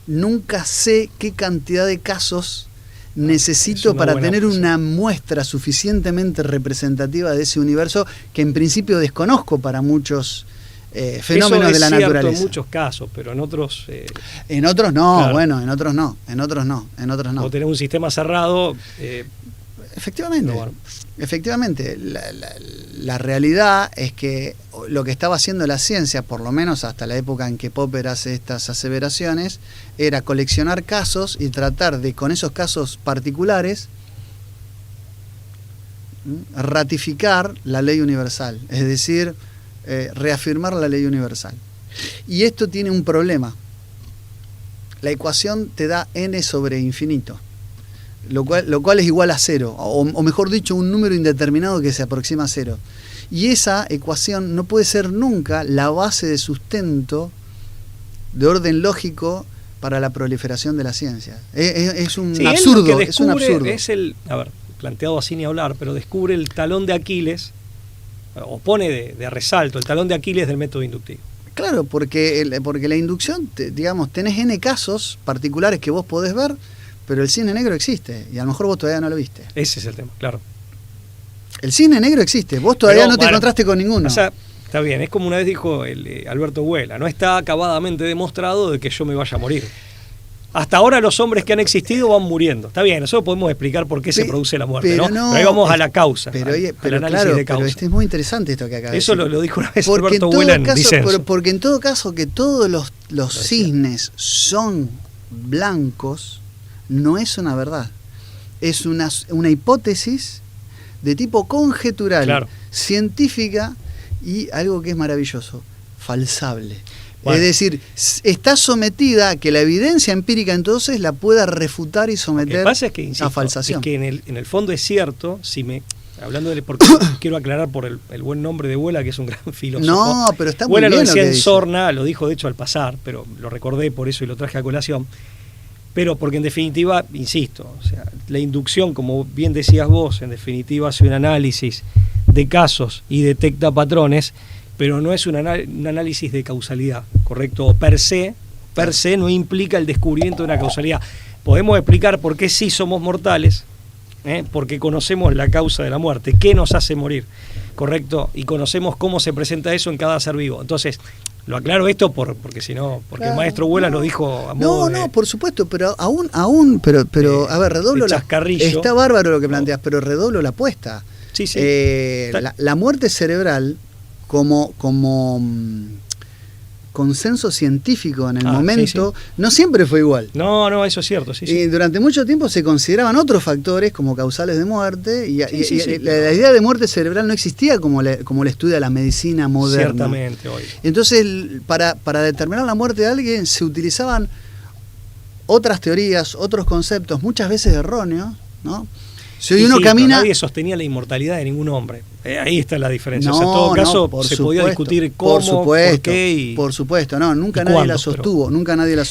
[SPEAKER 2] nunca sé qué cantidad de casos necesito para tener una muestra suficientemente representativa de ese universo que en principio desconozco para muchos fenómenos de la naturaleza.
[SPEAKER 3] En muchos casos, pero en otros...
[SPEAKER 2] en otros no,
[SPEAKER 3] claro.
[SPEAKER 2] Bueno, en otros no.
[SPEAKER 3] O tener un sistema cerrado...
[SPEAKER 2] Efectivamente,
[SPEAKER 3] bueno.
[SPEAKER 2] efectivamente. La realidad es que lo que estaba haciendo la ciencia, por lo menos hasta la época en que Popper hace estas aseveraciones, era coleccionar casos y tratar de, con esos casos particulares, ratificar la ley universal, es decir, reafirmar la ley universal. Y esto tiene un problema. La ecuación te da n sobre infinito, lo cual es igual a cero, o mejor dicho, un número indeterminado que se aproxima a cero. Y esa ecuación no puede ser nunca la base de sustento de orden lógico para la proliferación de la ciencia. Es un absurdo. Es un absurdo.
[SPEAKER 3] Planteado así ni hablar, pero descubre el talón de Aquiles, o pone de resalto el talón de Aquiles del método inductivo.
[SPEAKER 2] Claro, porque la inducción, digamos, tenés n casos particulares que vos podés ver, pero el cisne negro existe, y a lo mejor vos todavía no lo viste.
[SPEAKER 3] Ese es el tema, claro.
[SPEAKER 2] El cisne negro existe, vos todavía no te encontraste con ninguno.
[SPEAKER 3] O sea, está bien, es como una vez dijo Alberto Huela, no está acabadamente demostrado de que yo me vaya a morir. Hasta ahora los hombres que han existido van muriendo. Está bien, nosotros podemos explicar por qué se produce la muerte, ¿no? Pero ahí vamos a la causa, al análisis de causa.
[SPEAKER 2] Pero es muy interesante esto que acaba de decir.
[SPEAKER 3] Eso lo dijo una vez Alberto Huela en Disenso.
[SPEAKER 2] Porque en todo caso que todos los cisnes son blancos, no es una verdad. Es una hipótesis de tipo conjetural, claro, científica, y algo que es maravilloso, falsable. Bueno. Es decir, está sometida a que la evidencia empírica entonces la pueda refutar y someter.
[SPEAKER 3] Lo que pasa es que, insisto,
[SPEAKER 2] a falsación.
[SPEAKER 3] Es que en el fondo es cierto, hablando porque quiero aclarar por el buen nombre de Huela, que es un gran filósofo.
[SPEAKER 2] No, pero está muy
[SPEAKER 3] Huela
[SPEAKER 2] bien.
[SPEAKER 3] Lo decía
[SPEAKER 2] en
[SPEAKER 3] Sorna, lo dijo de hecho al pasar, pero lo recordé por eso y lo traje a colación. Pero porque en definitiva, insisto, o sea, la inducción, como bien decías vos, en definitiva hace un análisis de casos y detecta patrones, pero no es un análisis de causalidad, ¿correcto? O per se no implica el descubrimiento de una causalidad. Podemos explicar por qué sí somos mortales, porque conocemos la causa de la muerte, qué nos hace morir, ¿correcto? Y conocemos cómo se presenta eso en cada ser vivo. Entonces, lo aclaro esto porque si no, porque claro, el maestro Huela lo dijo a modo
[SPEAKER 2] No, por supuesto, pero pero a ver, redoblo está bárbaro lo que planteas, pero redoblo la apuesta.
[SPEAKER 3] Sí.
[SPEAKER 2] La muerte cerebral como consenso científico en el momento, no siempre fue igual.
[SPEAKER 3] No, eso es cierto. Sí.
[SPEAKER 2] Y durante mucho tiempo se consideraban otros factores como causales de muerte, y la idea de muerte cerebral no existía como la estudia la medicina moderna.
[SPEAKER 3] Ciertamente hoy.
[SPEAKER 2] Entonces, para determinar la muerte de alguien se utilizaban otras teorías, otros conceptos, muchas veces erróneos, ¿no? Si hoy uno camina...
[SPEAKER 3] Nadie sostenía la inmortalidad de ningún hombre. Ahí está la diferencia. En todo caso, se podía discutir cómo, por qué y...
[SPEAKER 2] Por supuesto, nunca nadie la sostuvo.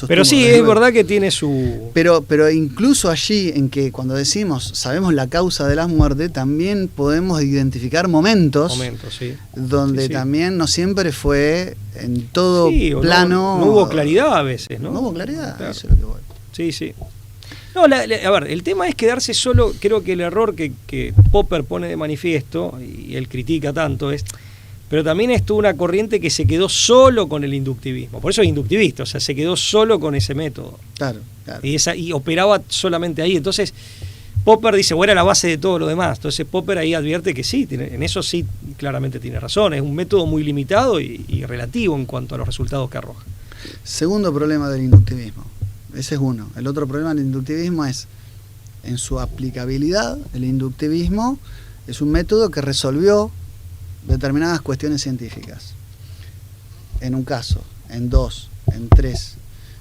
[SPEAKER 3] Pero sí, es verdad que tiene su...
[SPEAKER 2] Pero incluso allí, en que cuando decimos, sabemos la causa de la muerte, también podemos identificar momentos donde también no siempre fue en todo plano...
[SPEAKER 3] No hubo claridad a veces, ¿no?
[SPEAKER 2] No hubo claridad,
[SPEAKER 3] claro.
[SPEAKER 2] Eso es lo que voy.
[SPEAKER 3] Sí. No, a ver, el tema es quedarse solo. Creo que el error que Popper pone de manifiesto, y él critica tanto, pero también es toda una corriente que se quedó solo con el inductivismo. Por eso es inductivista, o sea, se quedó solo con ese método.
[SPEAKER 2] Claro.
[SPEAKER 3] Y operaba solamente ahí. Entonces, Popper dice, bueno, era la base de todo lo demás. Entonces, Popper ahí advierte que sí, en eso sí claramente tiene razón. Es un método muy limitado y relativo en cuanto a los resultados que arroja.
[SPEAKER 2] Segundo problema del inductivismo. Ese es uno. El otro problema del inductivismo es, en su aplicabilidad, el inductivismo es un método que resolvió determinadas cuestiones científicas. En un caso, en 2, en 3,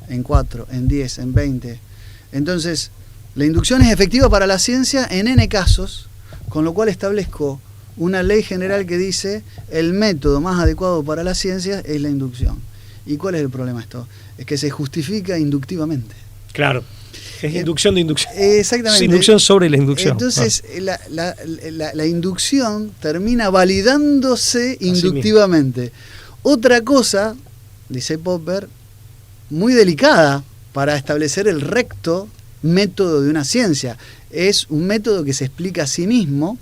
[SPEAKER 2] en 4, en 10, en 20. Entonces, la inducción es efectiva para la ciencia en n casos, con lo cual establezco una ley general que dice el método más adecuado para la ciencia es la inducción. ¿Y cuál es el problema de esto? Es que se justifica inductivamente.
[SPEAKER 3] Claro. Es inducción de inducción.
[SPEAKER 2] Exactamente.
[SPEAKER 3] Es inducción sobre la inducción.
[SPEAKER 2] Entonces, la inducción termina validándose
[SPEAKER 3] Así
[SPEAKER 2] inductivamente. Otra cosa, dice Popper, muy delicada para establecer el recto método de una ciencia. Es un método que se explica a sí mismo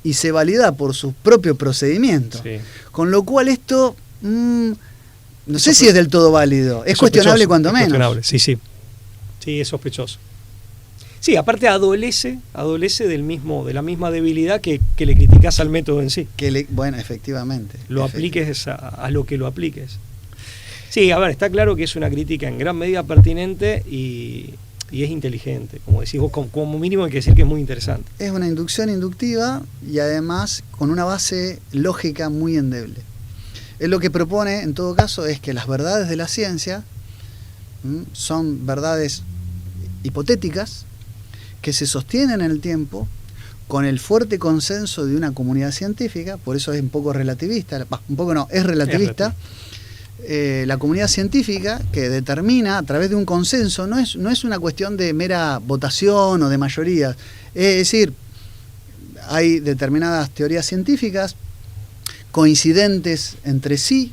[SPEAKER 2] y se valida por sus propios procedimientos.
[SPEAKER 3] Sí.
[SPEAKER 2] Con lo cual esto, no sé si es del todo válido. Es cuestionable cuanto menos.
[SPEAKER 3] Cuestionable, sí. Sí, es sospechoso. Sí, aparte adolece de la misma debilidad que le criticás al método en sí.
[SPEAKER 2] Bueno, efectivamente.
[SPEAKER 3] Lo apliques a lo que lo apliques. Sí, a ver, está claro que es una crítica en gran medida pertinente y es inteligente. Como decís vos, como mínimo hay que decir que es muy interesante.
[SPEAKER 2] Es una inducción inductiva y además con una base lógica muy endeble. Él lo que propone, en todo caso, es que las verdades de la ciencia son verdades hipotéticas que se sostienen en el tiempo con el fuerte consenso de una comunidad científica, por eso es un poco relativista, es relativista. La comunidad científica que determina a través de un consenso, no es una cuestión de mera votación o de mayoría, es decir, hay determinadas teorías científicas coincidentes entre sí,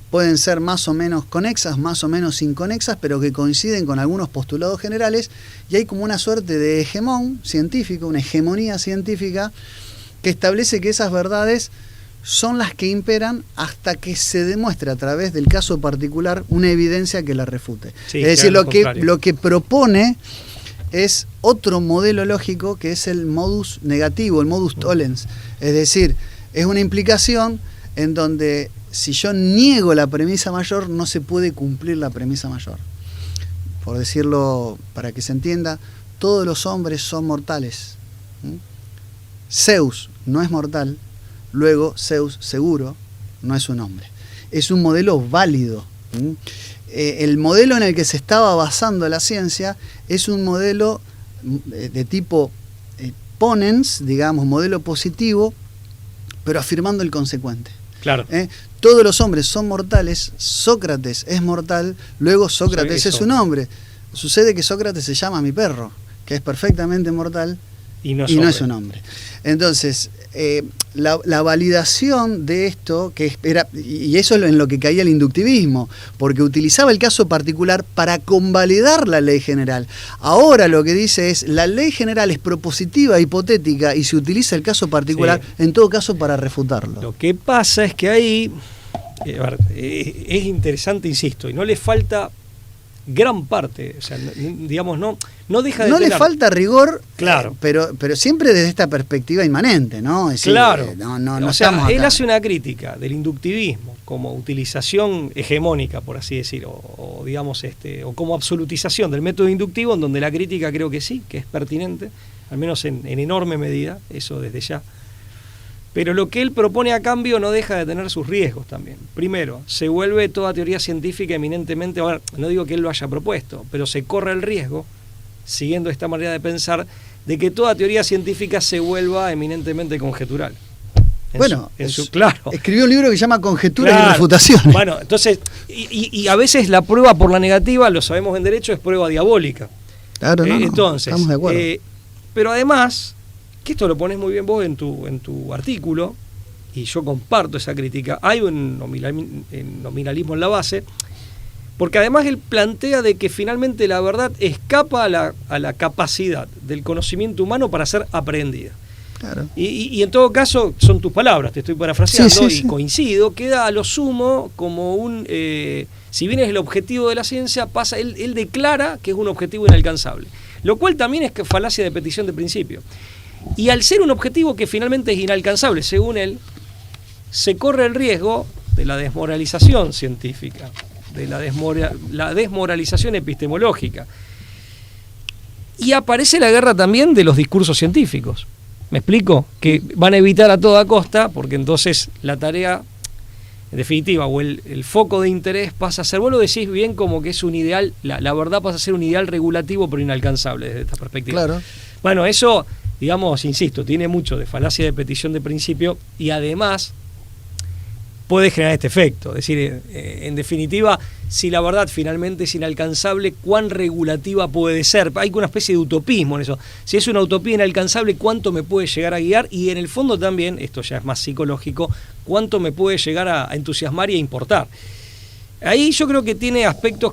[SPEAKER 2] pueden ser más o menos conexas, más o menos inconexas, pero que coinciden con algunos postulados generales, y hay como una suerte de hegemón científico, una hegemonía científica que establece que esas verdades son las que imperan hasta que se demuestre a través del caso particular una evidencia que la refute.
[SPEAKER 3] Sí,
[SPEAKER 2] es decir, lo que propone es otro modelo lógico que es el modus negativo, el modus tollens. Es decir, es una implicación en donde si yo niego la premisa mayor, no se puede cumplir la premisa mayor. Por decirlo, para que se entienda, todos los hombres son mortales. Zeus no es mortal, luego Zeus seguro no es un hombre. Es un modelo válido. El modelo en el que se estaba basando la ciencia es un modelo de tipo ponens, digamos, modelo positivo, pero afirmando el consecuente.
[SPEAKER 3] Claro.
[SPEAKER 2] Todos los hombres son mortales, Sócrates es mortal, luego Sócrates es un hombre. Sucede que Sócrates se llama mi perro, que es perfectamente mortal y no es un hombre. Entonces, la validación de esto, y eso es en lo que caía el inductivismo, porque utilizaba el caso particular para convalidar la ley general. Ahora lo que dice es, la ley general es propositiva, hipotética, y se utiliza el caso particular, en todo caso, para refutarlo.
[SPEAKER 3] Lo que pasa es que ahí, es interesante, insisto, y no le falta gran parte, o sea, digamos, no deja de tener...
[SPEAKER 2] le falta rigor,
[SPEAKER 3] claro,
[SPEAKER 2] pero siempre desde esta perspectiva inmanente, ¿no? Es decir,
[SPEAKER 3] claro,
[SPEAKER 2] no
[SPEAKER 3] o sea,
[SPEAKER 2] estamos acá.
[SPEAKER 3] Él hace una crítica del inductivismo como utilización hegemónica, por así decir, o digamos, o como absolutización del método inductivo, en donde la crítica creo que sí, que es pertinente, al menos en enorme medida, eso desde ya. Pero lo que él propone a cambio no deja de tener sus riesgos también. Primero, se vuelve toda teoría científica eminentemente, bueno, no digo que él lo haya propuesto, pero se corre el riesgo, siguiendo esta manera de pensar, de que toda teoría científica se vuelva eminentemente conjetural.
[SPEAKER 2] Claro. Escribió un libro que se llama Conjeturas y Refutaciones.
[SPEAKER 3] Bueno, entonces, y a veces la prueba por la negativa, lo sabemos en derecho, es prueba diabólica.
[SPEAKER 2] Claro,
[SPEAKER 3] entonces,
[SPEAKER 2] estamos de acuerdo.
[SPEAKER 3] Pero además, que esto lo pones muy bien vos en tu artículo, y yo comparto esa crítica, hay un nominalismo en la base, porque además él plantea de que finalmente la verdad escapa a la capacidad del conocimiento humano para ser aprendida.
[SPEAKER 2] Claro.
[SPEAKER 3] Y en todo caso, son tus palabras, te estoy parafraseando,
[SPEAKER 2] sí.
[SPEAKER 3] Coincido, queda a lo sumo como un... si bien es el objetivo de la ciencia, él declara que es un objetivo inalcanzable, lo cual también es falacia de petición de principio. Y al ser un objetivo que finalmente es inalcanzable, según él, se corre el riesgo de la desmoralización científica, de la desmoralización epistemológica. Y aparece la guerra también de los discursos científicos. ¿Me explico? Que van a evitar a toda costa, porque entonces la tarea, en definitiva, o el foco de interés pasa a ser, vos lo decís bien como que es un ideal, la verdad pasa a ser un ideal regulativo pero inalcanzable desde esta perspectiva.
[SPEAKER 2] Claro.
[SPEAKER 3] Bueno, eso, digamos, insisto, tiene mucho de falacia de petición de principio y además puede generar este efecto. Es decir, en definitiva, si la verdad finalmente es inalcanzable, ¿cuán regulativa puede ser? Hay una especie de utopismo en eso. Si es una utopía inalcanzable, ¿cuánto me puede llegar a guiar? Y en el fondo también, esto ya es más psicológico, ¿cuánto me puede llegar a entusiasmar y a importar? Ahí yo creo que tiene aspectos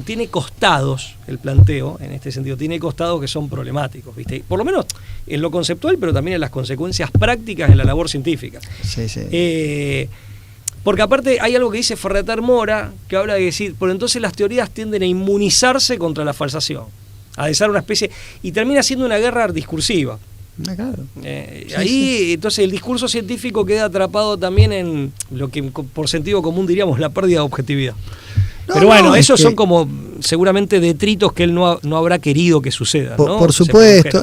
[SPEAKER 3] tiene costados el planteo, en este sentido, tiene costados que son problemáticos, ¿viste? Por lo menos en lo conceptual, pero también en las consecuencias prácticas en la labor científica.
[SPEAKER 2] Sí, sí.
[SPEAKER 3] Porque aparte hay algo que dice Ferreter Mora, que habla de decir, por entonces las teorías tienden a inmunizarse contra la falsación, a desarrollar una especie, y termina siendo una guerra discursiva.
[SPEAKER 2] Claro.
[SPEAKER 3] Ahí entonces el discurso científico queda atrapado también en lo que por sentido común diríamos la pérdida de objetividad. Pero bueno, esos son como seguramente detritos que él no habrá querido que suceda, ¿no?
[SPEAKER 2] Por supuesto,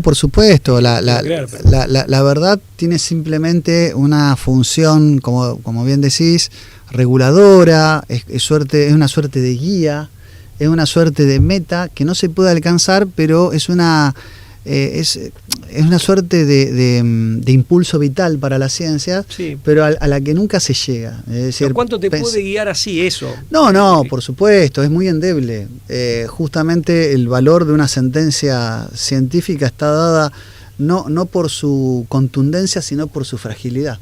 [SPEAKER 2] por supuesto. La verdad tiene simplemente una función, como bien decís, reguladora, es una suerte de guía, es una suerte de meta que no se puede alcanzar, pero es una suerte de impulso vital para la ciencia, sí, pero a la que nunca se llega. Es decir,
[SPEAKER 3] ¿cuánto te puede guiar así eso?
[SPEAKER 2] No, por supuesto, es muy endeble. Justamente el valor de una sentencia científica está dada no por su contundencia, sino por su fragilidad.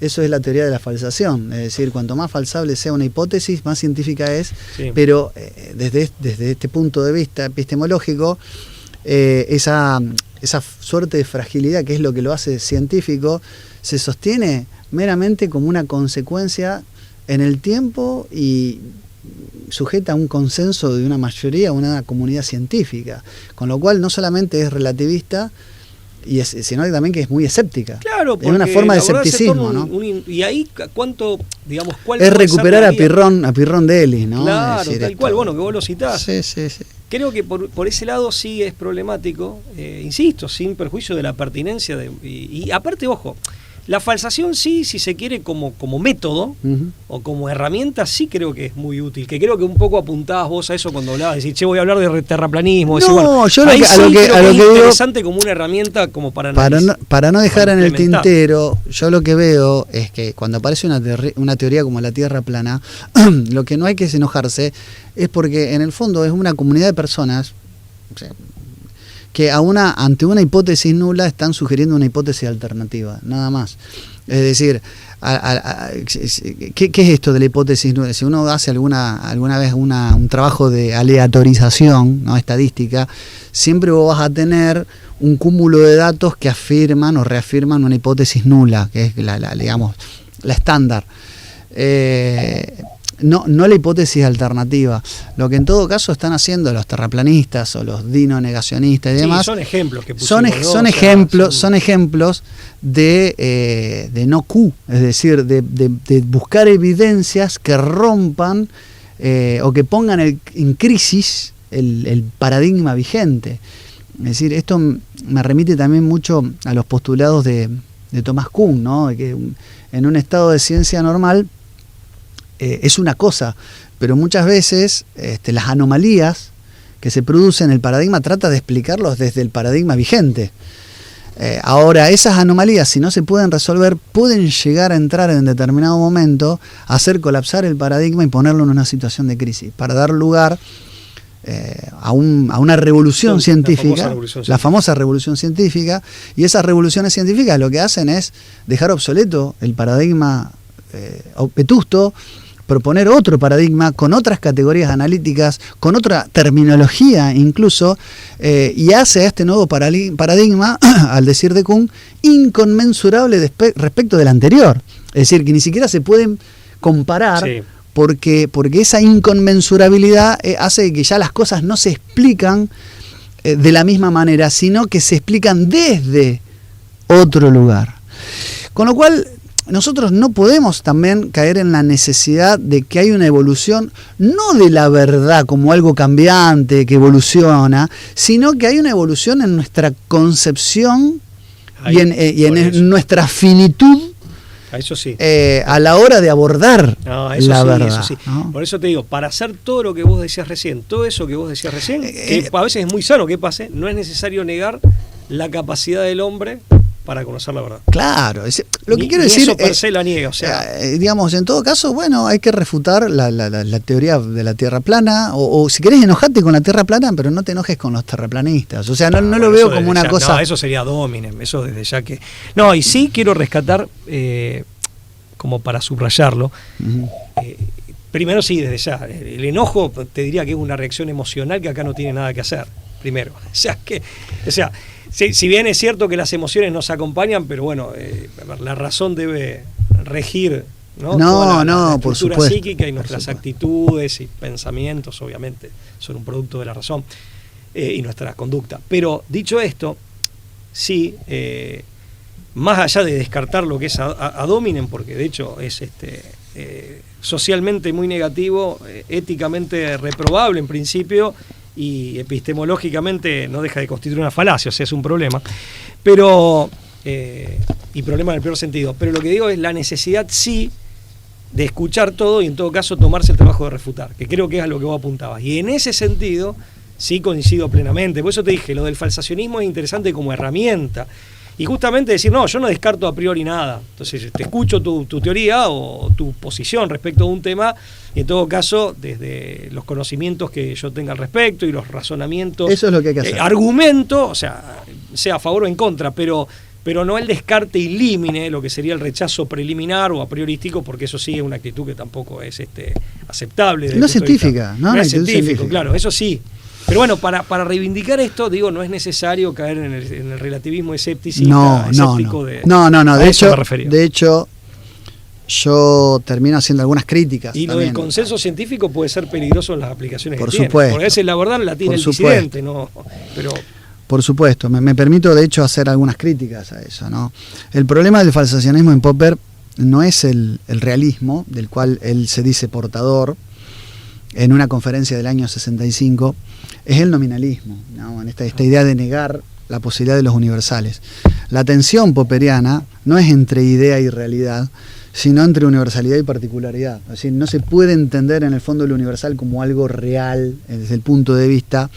[SPEAKER 2] Eso es la teoría de la falsación, es decir, cuanto más falsable sea una hipótesis, más científica es, sí, pero desde este punto de vista epistemológico, esa suerte de fragilidad, que es lo que lo hace científico, se sostiene meramente como una consecuencia en el tiempo y sujeta a un consenso de una mayoría, una comunidad científica, con lo cual no solamente es relativista, sino también que es muy escéptica.
[SPEAKER 3] Claro,
[SPEAKER 2] es una forma de escepticismo, ¿no?
[SPEAKER 3] Y ahí, ¿cuánto, digamos, cuál
[SPEAKER 2] es recuperar a Pirrón de Elis, ¿no?
[SPEAKER 3] Claro,
[SPEAKER 2] decir,
[SPEAKER 3] tal cual, bueno, que vos lo citás.
[SPEAKER 2] Sí.
[SPEAKER 3] Creo que por ese lado sí es problemático, insisto, sin perjuicio de la pertinencia. Y aparte, ojo, la falsación sí, si se quiere, como método, uh-huh, o como herramienta, sí creo que es muy útil. Que creo que un poco apuntabas vos a eso cuando hablabas, decir, voy a hablar de terraplanismo. Decir,
[SPEAKER 2] no, yo
[SPEAKER 3] ahí
[SPEAKER 2] a lo que
[SPEAKER 3] es
[SPEAKER 2] digo,
[SPEAKER 3] interesante como una herramienta como para
[SPEAKER 2] no dejar en el tintero, yo lo que veo es que cuando aparece una teoría como la Tierra plana, lo que no hay que enojarse es porque en el fondo es una comunidad de personas, o sea, que ante una hipótesis nula están sugiriendo una hipótesis alternativa, nada más. Es decir, ¿qué es esto de la hipótesis nula? Si uno hace alguna vez un trabajo de aleatorización, ¿no?, estadística, siempre vos vas a tener un cúmulo de datos que afirman o reafirman una hipótesis nula, que es digamos, la estándar. No la hipótesis alternativa. Lo que en todo caso están haciendo los terraplanistas o los dino-negacionistas y demás,
[SPEAKER 3] son ejemplos que
[SPEAKER 2] son ejemplos de no Q, es decir, de buscar evidencias que rompan o que pongan en crisis el paradigma vigente. Es decir, esto me remite también mucho a los postulados de Thomas Kuhn, ¿no? De que en un estado de ciencia normal es una cosa, pero muchas veces las anomalías que se producen, el paradigma trata de explicarlos desde el paradigma vigente. Ahora, esas anomalías, si no se pueden resolver, pueden llegar a entrar en determinado momento, a hacer colapsar el paradigma y ponerlo en una situación de crisis, para dar lugar a una revolución científica, la famosa revolución científica, y esas revoluciones científicas lo que hacen es dejar obsoleto el paradigma vetusto, proponer otro paradigma con otras categorías analíticas, con otra terminología incluso, y hace a este nuevo paradigma, al decir de Kuhn, inconmensurable respecto del anterior. Es decir, que ni siquiera se pueden comparar, sí, porque esa inconmensurabilidad hace que ya las cosas no se explican de la misma manera, sino que se explican desde otro lugar. Con lo cual, nosotros no podemos también caer en la necesidad de que hay una evolución, no de la verdad como algo cambiante que evoluciona, sino que hay una evolución en nuestra concepción y en nuestra finitud.
[SPEAKER 3] Eso sí.
[SPEAKER 2] A la hora de abordar la verdad. Eso sí. ¿No?
[SPEAKER 3] Por eso te digo, para hacer todo lo que vos decías recién, todo eso que vos decías recién, que a veces es muy sano que pase, no es necesario negar la capacidad del hombre para conocer la verdad.
[SPEAKER 2] Claro, lo que quiero
[SPEAKER 3] ni
[SPEAKER 2] decir
[SPEAKER 3] eso per se la niega, o sea,
[SPEAKER 2] digamos, en todo caso, bueno, hay que refutar la teoría de la Tierra plana, o si querés enojarte con la Tierra plana, pero no te enojes con los terraplanistas, o sea, no lo veo como una cosa...
[SPEAKER 3] No, eso sería dominem, eso desde ya que... No, y sí quiero rescatar, como para subrayarlo, primero sí, desde ya, el enojo te diría que es una reacción emocional que acá no tiene nada que hacer, primero, o sea, si bien es cierto que las emociones nos acompañan, pero bueno, la razón debe regir, ¿no? La
[SPEAKER 2] por
[SPEAKER 3] estructura
[SPEAKER 2] supuesto,
[SPEAKER 3] psíquica y nuestras actitudes y pensamientos, obviamente, son un producto de la razón y nuestra conducta. Pero dicho esto, sí, más allá de descartar lo que es ad hominem, porque de hecho es socialmente muy negativo, éticamente reprobable en principio, y epistemológicamente no deja de constituir una falacia, o sea, es un problema, pero y problema en el peor sentido, pero lo que digo es la necesidad sí de escuchar todo y en todo caso tomarse el trabajo de refutar, que creo que es a lo que vos apuntabas, y en ese sentido sí coincido plenamente, por eso te dije, lo del falsacionismo es interesante como herramienta, y justamente decir, no, yo no descarto a priori nada. Entonces, te escucho tu teoría o tu posición respecto a un tema, y en todo caso, desde los conocimientos que yo tenga al respecto y los razonamientos,
[SPEAKER 2] eso es lo que hay que hacer.
[SPEAKER 3] Argumento, o sea a favor o en contra, pero no el descarte ilímine, lo que sería el rechazo preliminar o a priorístico, porque eso sí es una actitud que tampoco es aceptable.
[SPEAKER 2] No es científica,
[SPEAKER 3] no es científico, claro, eso sí. Pero bueno, para reivindicar esto, digo, no es necesario caer en el relativismo escéptico.
[SPEAKER 2] No. De hecho, yo termino haciendo algunas críticas.
[SPEAKER 3] Y lo del consenso científico puede ser peligroso en las aplicaciones
[SPEAKER 2] por
[SPEAKER 3] que
[SPEAKER 2] supuesto,
[SPEAKER 3] tiene. Porque a veces la verdad la tiene el disidente, ¿no? Pero...
[SPEAKER 2] Por supuesto, me permito de hecho hacer algunas críticas a eso, ¿no? El problema del falsacionismo en Popper no es el realismo, del cual él se dice portador, en una conferencia del año 65, es el nominalismo, ¿no? Esta idea de negar la posibilidad de los universales. La tensión popperiana no es entre idea y realidad, sino entre universalidad y particularidad. Es decir, no se puede entender en el fondo lo universal como algo real desde el punto de vista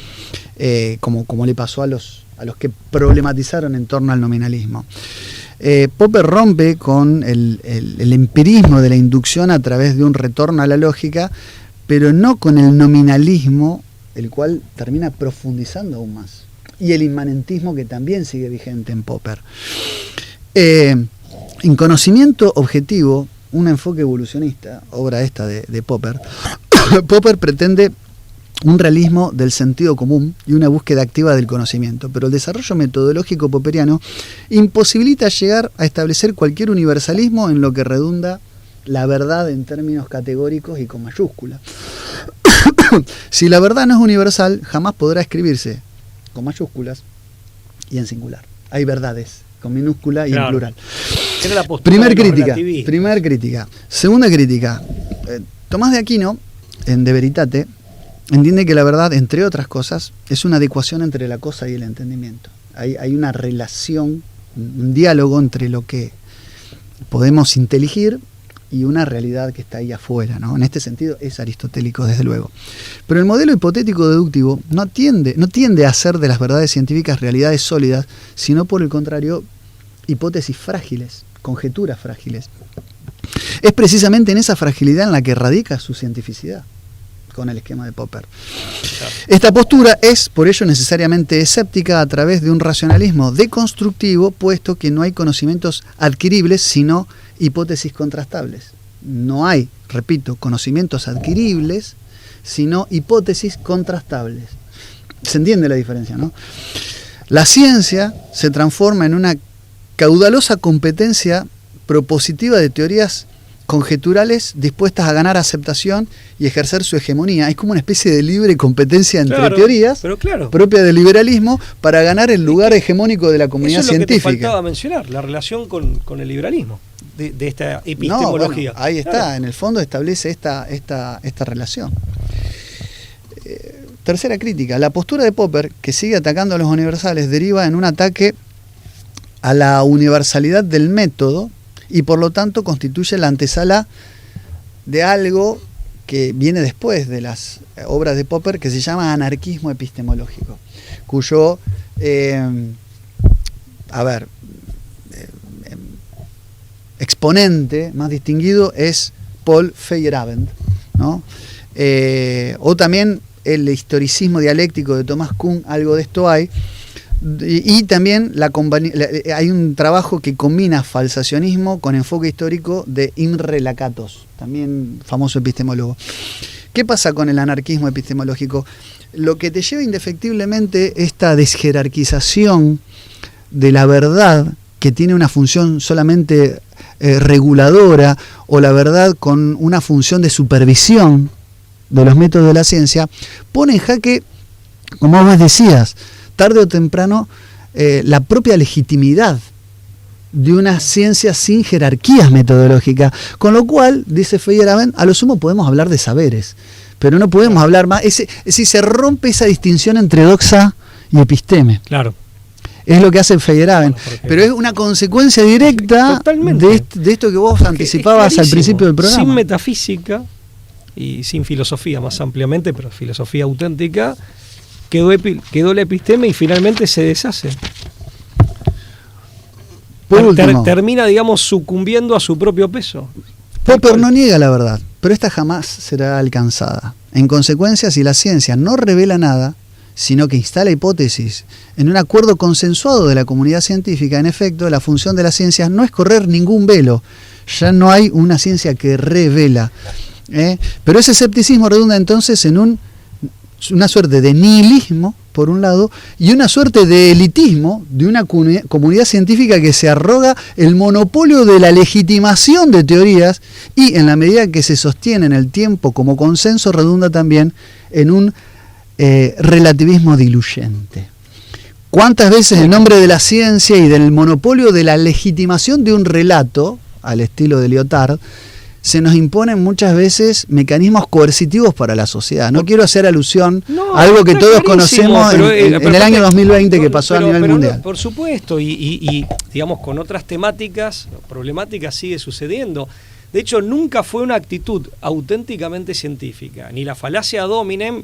[SPEAKER 2] como le pasó a los que problematizaron en torno al nominalismo. Popper rompe con el empirismo de la inducción a través de un retorno a la lógica, pero no con el nominalismo, el cual termina profundizando aún más, y el inmanentismo que también sigue vigente en Popper. En Conocimiento Objetivo, un enfoque evolucionista, obra esta de Popper, Popper pretende un realismo del sentido común y una búsqueda activa del conocimiento, pero el desarrollo metodológico popperiano imposibilita llegar a establecer cualquier universalismo en lo que redunda la verdad en términos categóricos y con mayúscula. Si la verdad no es universal, jamás podrá escribirse con mayúsculas y en singular. Hay verdades con minúscula y en plural.
[SPEAKER 3] Era la postura
[SPEAKER 2] Primer
[SPEAKER 3] de
[SPEAKER 2] crítica. Segunda crítica. Tomás de Aquino, en De Veritate, entiende que la verdad, entre otras cosas, es una adecuación entre la cosa y el entendimiento. Hay una relación, un diálogo entre lo que podemos inteligir y una realidad que está ahí afuera, ¿no? En este sentido es aristotélico, desde luego. Pero el modelo hipotético deductivo no tiende a hacer de las verdades científicas realidades sólidas, sino por el contrario, hipótesis frágiles, conjeturas frágiles. Es precisamente en esa fragilidad en la que radica su cientificidad, con el esquema de Popper. Esta postura es, por ello, necesariamente escéptica a través de un racionalismo deconstructivo, puesto que no hay conocimientos adquiribles, sino hipótesis contrastables. No hay, repito, conocimientos adquiribles, sino hipótesis contrastables. ¿Se entiende la diferencia, no? La ciencia se transforma en una caudalosa competencia propositiva de teorías conjeturales dispuestas a ganar aceptación y ejercer su hegemonía. Es como una especie de libre competencia entre teorías, propia del liberalismo, para ganar el lugar hegemónico de la comunidad científica. Eso es lo que te faltaba
[SPEAKER 3] mencionar, la relación con el liberalismo, de esta epistemología.
[SPEAKER 2] No, bueno, ahí está, en el fondo establece esta relación. Tercera crítica, la postura de Popper, que sigue atacando a los universales, deriva en un ataque a la universalidad del método, y por lo tanto constituye la antesala de algo que viene después de las obras de Popper, que se llama anarquismo epistemológico, cuyo, exponente más distinguido es Paul Feyerabend, ¿no? O también el historicismo dialéctico de Thomas Kuhn, algo de esto hay. Y también hay un trabajo que combina falsacionismo con enfoque histórico de Imre Lakatos, también famoso epistemólogo. ¿Qué pasa con el anarquismo epistemológico? Lo que te lleva indefectiblemente esta desjerarquización de la verdad, que tiene una función solamente reguladora, o la verdad con una función de supervisión de los métodos de la ciencia, pone en jaque, como vos decías, tarde o temprano, la propia legitimidad de una ciencia sin jerarquías metodológicas. Con lo cual, dice Feyerabend, a lo sumo podemos hablar de saberes, pero no podemos hablar más. Es decir, se rompe esa distinción entre doxa y episteme.
[SPEAKER 3] Claro.
[SPEAKER 2] Es lo que hace Feyerabend, pero es una consecuencia directa de esto que vos anticipabas al principio del programa.
[SPEAKER 3] Sin metafísica y sin filosofía más ampliamente, pero filosofía auténtica, quedó la episteme y finalmente se deshace. Termina, digamos, sucumbiendo a su propio peso.
[SPEAKER 2] Popper no niega la verdad, pero esta jamás será alcanzada. En consecuencia, si la ciencia no revela nada, sino que instala hipótesis en un acuerdo consensuado de la comunidad científica, en efecto, la función de las ciencias no es correr ningún velo. Ya no hay una ciencia que revela. Pero ese escepticismo redunda entonces en una suerte de nihilismo, por un lado, y una suerte de elitismo de una comunidad científica que se arroga el monopolio de la legitimación de teorías y, en la medida que se sostiene en el tiempo como consenso, redunda también en un relativismo diluyente. ¿Cuántas veces en nombre de la ciencia y del monopolio de la legitimación de un relato, al estilo de Lyotard, se nos imponen muchas veces mecanismos coercitivos para la sociedad? No quiero hacer alusión a algo que todos conocemos en el año 2020 que pasó a nivel mundial.
[SPEAKER 3] Por supuesto, y digamos con otras temáticas, problemáticas sigue sucediendo. De hecho, nunca fue una actitud auténticamente científica, ni la falacia ad hominem,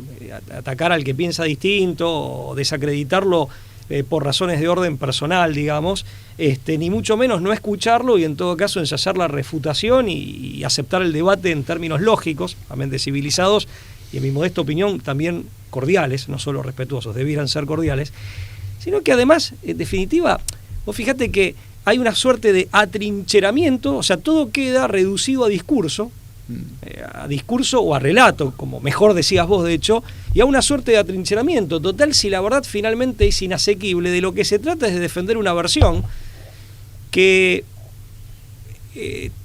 [SPEAKER 3] atacar al que piensa distinto o desacreditarlo por razones de orden personal, digamos, ni mucho menos no escucharlo y en todo caso ensayar la refutación y aceptar el debate en términos lógicos, realmente civilizados y en mi modesta opinión también cordiales, no solo respetuosos, debieran ser cordiales, sino que además, en definitiva, vos fíjate que hay una suerte de atrincheramiento, o sea, todo queda reducido a discurso o a relato, como mejor decías vos de hecho, y a una suerte de atrincheramiento total si la verdad finalmente es inasequible. De lo que se trata es de defender una versión que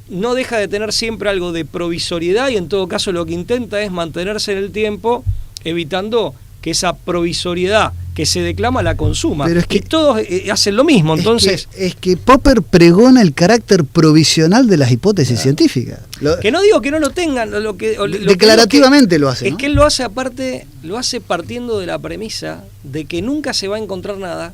[SPEAKER 3] no deja de tener siempre algo de provisoriedad y en todo caso lo que intenta es mantenerse en el tiempo, evitando que esa provisoriedad que se declama la consuma. Pero es que todos hacen lo mismo, entonces...
[SPEAKER 2] Es que Popper pregona el carácter provisional de las hipótesis científicas.
[SPEAKER 3] Que no digo que no lo tengan,
[SPEAKER 2] declarativamente lo hace, ¿no?
[SPEAKER 3] Es que él lo hace aparte, lo hace partiendo de la premisa de que nunca se va a encontrar nada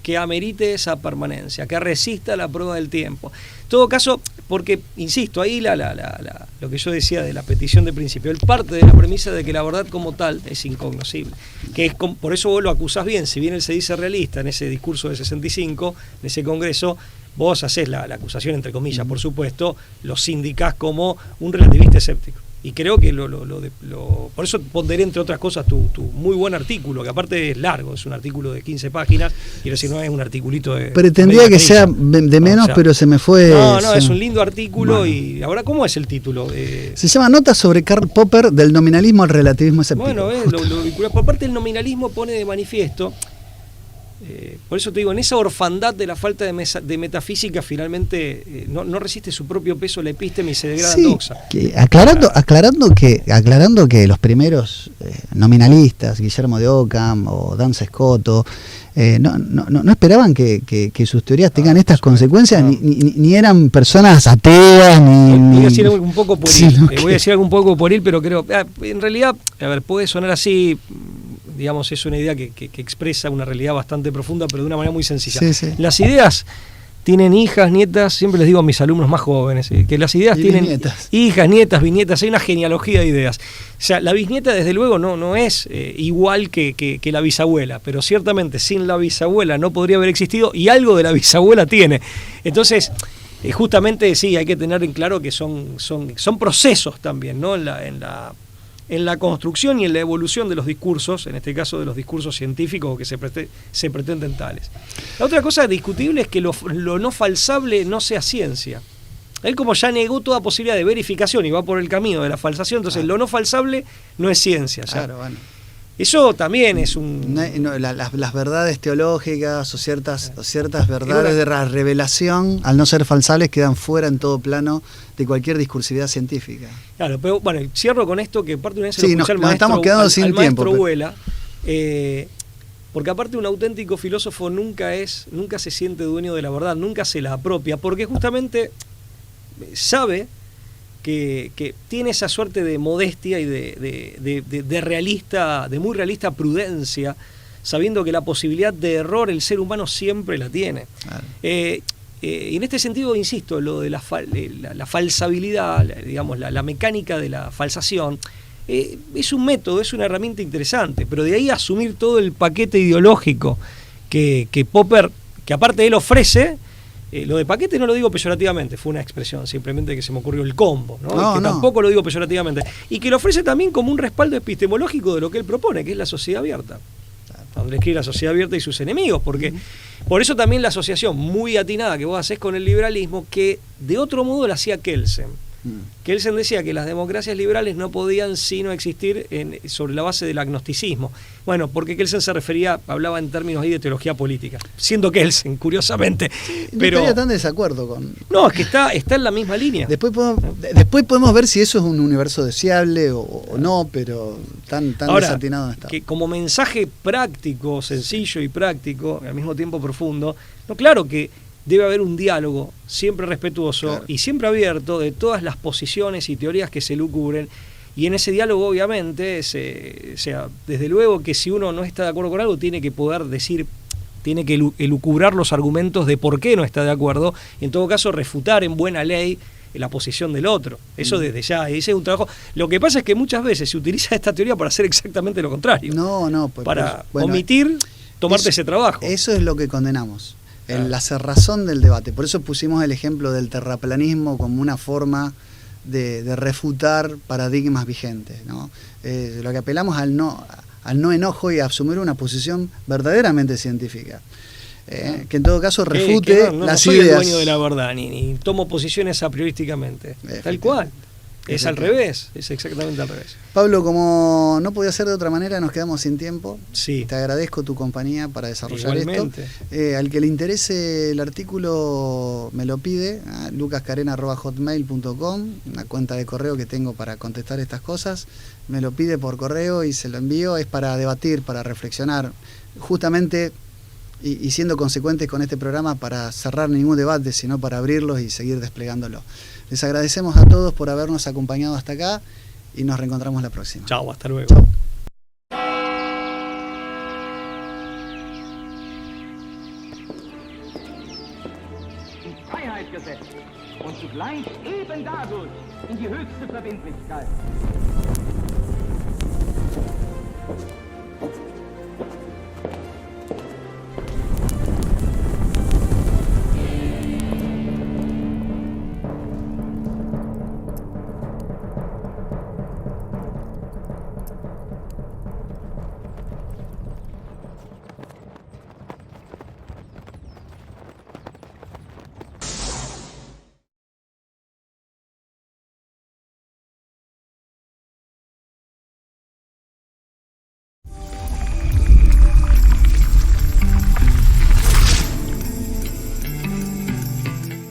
[SPEAKER 3] que amerite esa permanencia, que resista la prueba del tiempo. En todo caso, porque, insisto, ahí lo que yo decía de la petición de principio, él parte de la premisa de que la verdad como tal es incognoscible. Que es por eso vos lo acusás bien, si bien él se dice realista en ese discurso de 65, en ese congreso, vos hacés la acusación entre comillas, por supuesto, lo sindicás como un relativista escéptico. Y creo que por eso ponderé entre otras cosas tu muy buen artículo, que aparte es largo, es un artículo de 15 páginas, quiero decir, no es un articulito de...
[SPEAKER 2] Pretendía que sea de menos, pero se me fue...
[SPEAKER 3] No, es un lindo artículo. Bueno. Y ahora, ¿cómo es el título?
[SPEAKER 2] Se llama Notas sobre Karl Popper, del nominalismo al relativismo escéptico.
[SPEAKER 3] Bueno, por parte del nominalismo pone de manifiesto, por eso te digo, en esa orfandad de la falta de metafísica finalmente no resiste su propio peso la epísteme y se degrada en doxa.
[SPEAKER 2] Aclarando que los primeros nominalistas, Guillermo de Ockham o Dan Scotto, no esperaban que sus teorías tengan estas consecuencias, ni eran personas ateas,
[SPEAKER 3] Voy a decir algo un poco pueril, pero creo, en realidad, a ver, puede sonar así, digamos, es una idea que expresa una realidad bastante profunda, pero de una manera muy sencilla. Sí. Las ideas tienen hijas, nietas, siempre les digo a mis alumnos más jóvenes, que las ideas tienen bisnietas. Hijas, nietas, bisnietas, hay una genealogía de ideas. O sea, la bisnieta desde luego no es igual que la bisabuela, pero ciertamente sin la bisabuela no podría haber existido y algo de la bisabuela tiene. Entonces, justamente sí, hay que tener en claro que son procesos también, ¿no? En la construcción y en la evolución de los discursos, en este caso de los discursos científicos que se pretenden tales. La otra cosa discutible es que lo no falsable no sea ciencia. Él como ya negó toda posibilidad de verificación y va por el camino de la falsación, entonces lo no falsable no es ciencia.
[SPEAKER 2] Claro, bueno.
[SPEAKER 3] Eso también es un...
[SPEAKER 2] Las verdades teológicas o ciertas verdades de la revelación, al no ser falsables, quedan fuera en todo plano de cualquier discursividad científica.
[SPEAKER 3] Claro, pero bueno, cierro con esto que parte de una vez
[SPEAKER 2] sí, nos estamos quedando sin tiempo.
[SPEAKER 3] Vuela, porque aparte un auténtico filósofo nunca se siente dueño de la verdad, nunca se la apropia, porque justamente sabe que tiene esa suerte de modestia y de realista, de muy realista prudencia, sabiendo que la posibilidad de error el ser humano siempre la tiene. Claro. Y en este sentido, insisto, lo de la falsabilidad, digamos, la mecánica de la falsación, es un método, es una herramienta interesante, pero de ahí asumir todo el paquete ideológico que Popper, que aparte él ofrece. Lo de paquete no lo digo peyorativamente, fue una expresión, simplemente que se me ocurrió el combo, ¿no? Tampoco lo digo peyorativamente. Y que lo ofrece también como un respaldo epistemológico de lo que él propone, que es la sociedad abierta. Donde escribe la sociedad abierta y sus enemigos, porque por eso también la asociación muy atinada que vos hacés con el liberalismo, que de otro modo la hacía Kelsen. Kelsen decía que las democracias liberales no podían sino existir sobre la base del agnosticismo. Bueno, porque Kelsen hablaba en términos ahí de teología política, siendo Kelsen, curiosamente.
[SPEAKER 2] No
[SPEAKER 3] pero
[SPEAKER 2] estaría tan de desacuerdo con...
[SPEAKER 3] No, es que está en la misma línea.
[SPEAKER 2] Después podemos ver si eso es un universo deseable o no, pero tan
[SPEAKER 3] ahora,
[SPEAKER 2] desatinado no está.
[SPEAKER 3] Que como mensaje práctico, sencillo y práctico, al mismo tiempo profundo, no, claro que debe haber un diálogo siempre respetuoso, claro, y siempre abierto de todas las posiciones y teorías que se lucubren, y en ese diálogo obviamente desde luego que si uno no está de acuerdo con algo tiene que poder decir, tiene que elucubrar los argumentos de por qué no está de acuerdo, y en todo caso refutar en buena ley la posición del otro. Eso desde ya, ese es un trabajo. Lo que pasa es que muchas veces se utiliza esta teoría para hacer exactamente lo contrario, para omitir tomarte ese trabajo.
[SPEAKER 2] Eso es lo que condenamos, la cerrazón del debate. Por eso pusimos el ejemplo del terraplanismo como una forma de refutar paradigmas vigentes, ¿no? Lo que apelamos al no enojo y a asumir una posición verdaderamente científica, que en todo caso refute las ideas. No soy el
[SPEAKER 3] dueño de la verdad, ni tomo posiciones a priorísticamente, tal cual. Es al revés, es exactamente al revés.
[SPEAKER 2] Pablo, como no podía ser de otra manera, nos quedamos sin tiempo.
[SPEAKER 3] Sí.
[SPEAKER 2] Te agradezco tu compañía para desarrollar
[SPEAKER 3] igualmente
[SPEAKER 2] esto. Al que le interese el artículo me lo pide a lucascarena@hotmail.com, una cuenta de correo que tengo para contestar estas cosas. Me lo pide por correo y se lo envío. Es para debatir, para reflexionar, justamente, y siendo consecuentes con este programa, para cerrar ningún debate, sino para abrirlos y seguir desplegándolo. Les agradecemos a todos por habernos acompañado hasta acá y nos reencontramos la próxima.
[SPEAKER 3] Chao, hasta luego.
[SPEAKER 2] Chau.
[SPEAKER 1] Freiheitsgesetz und zugleich eben dadurch in die höchste Verbindlichkeit.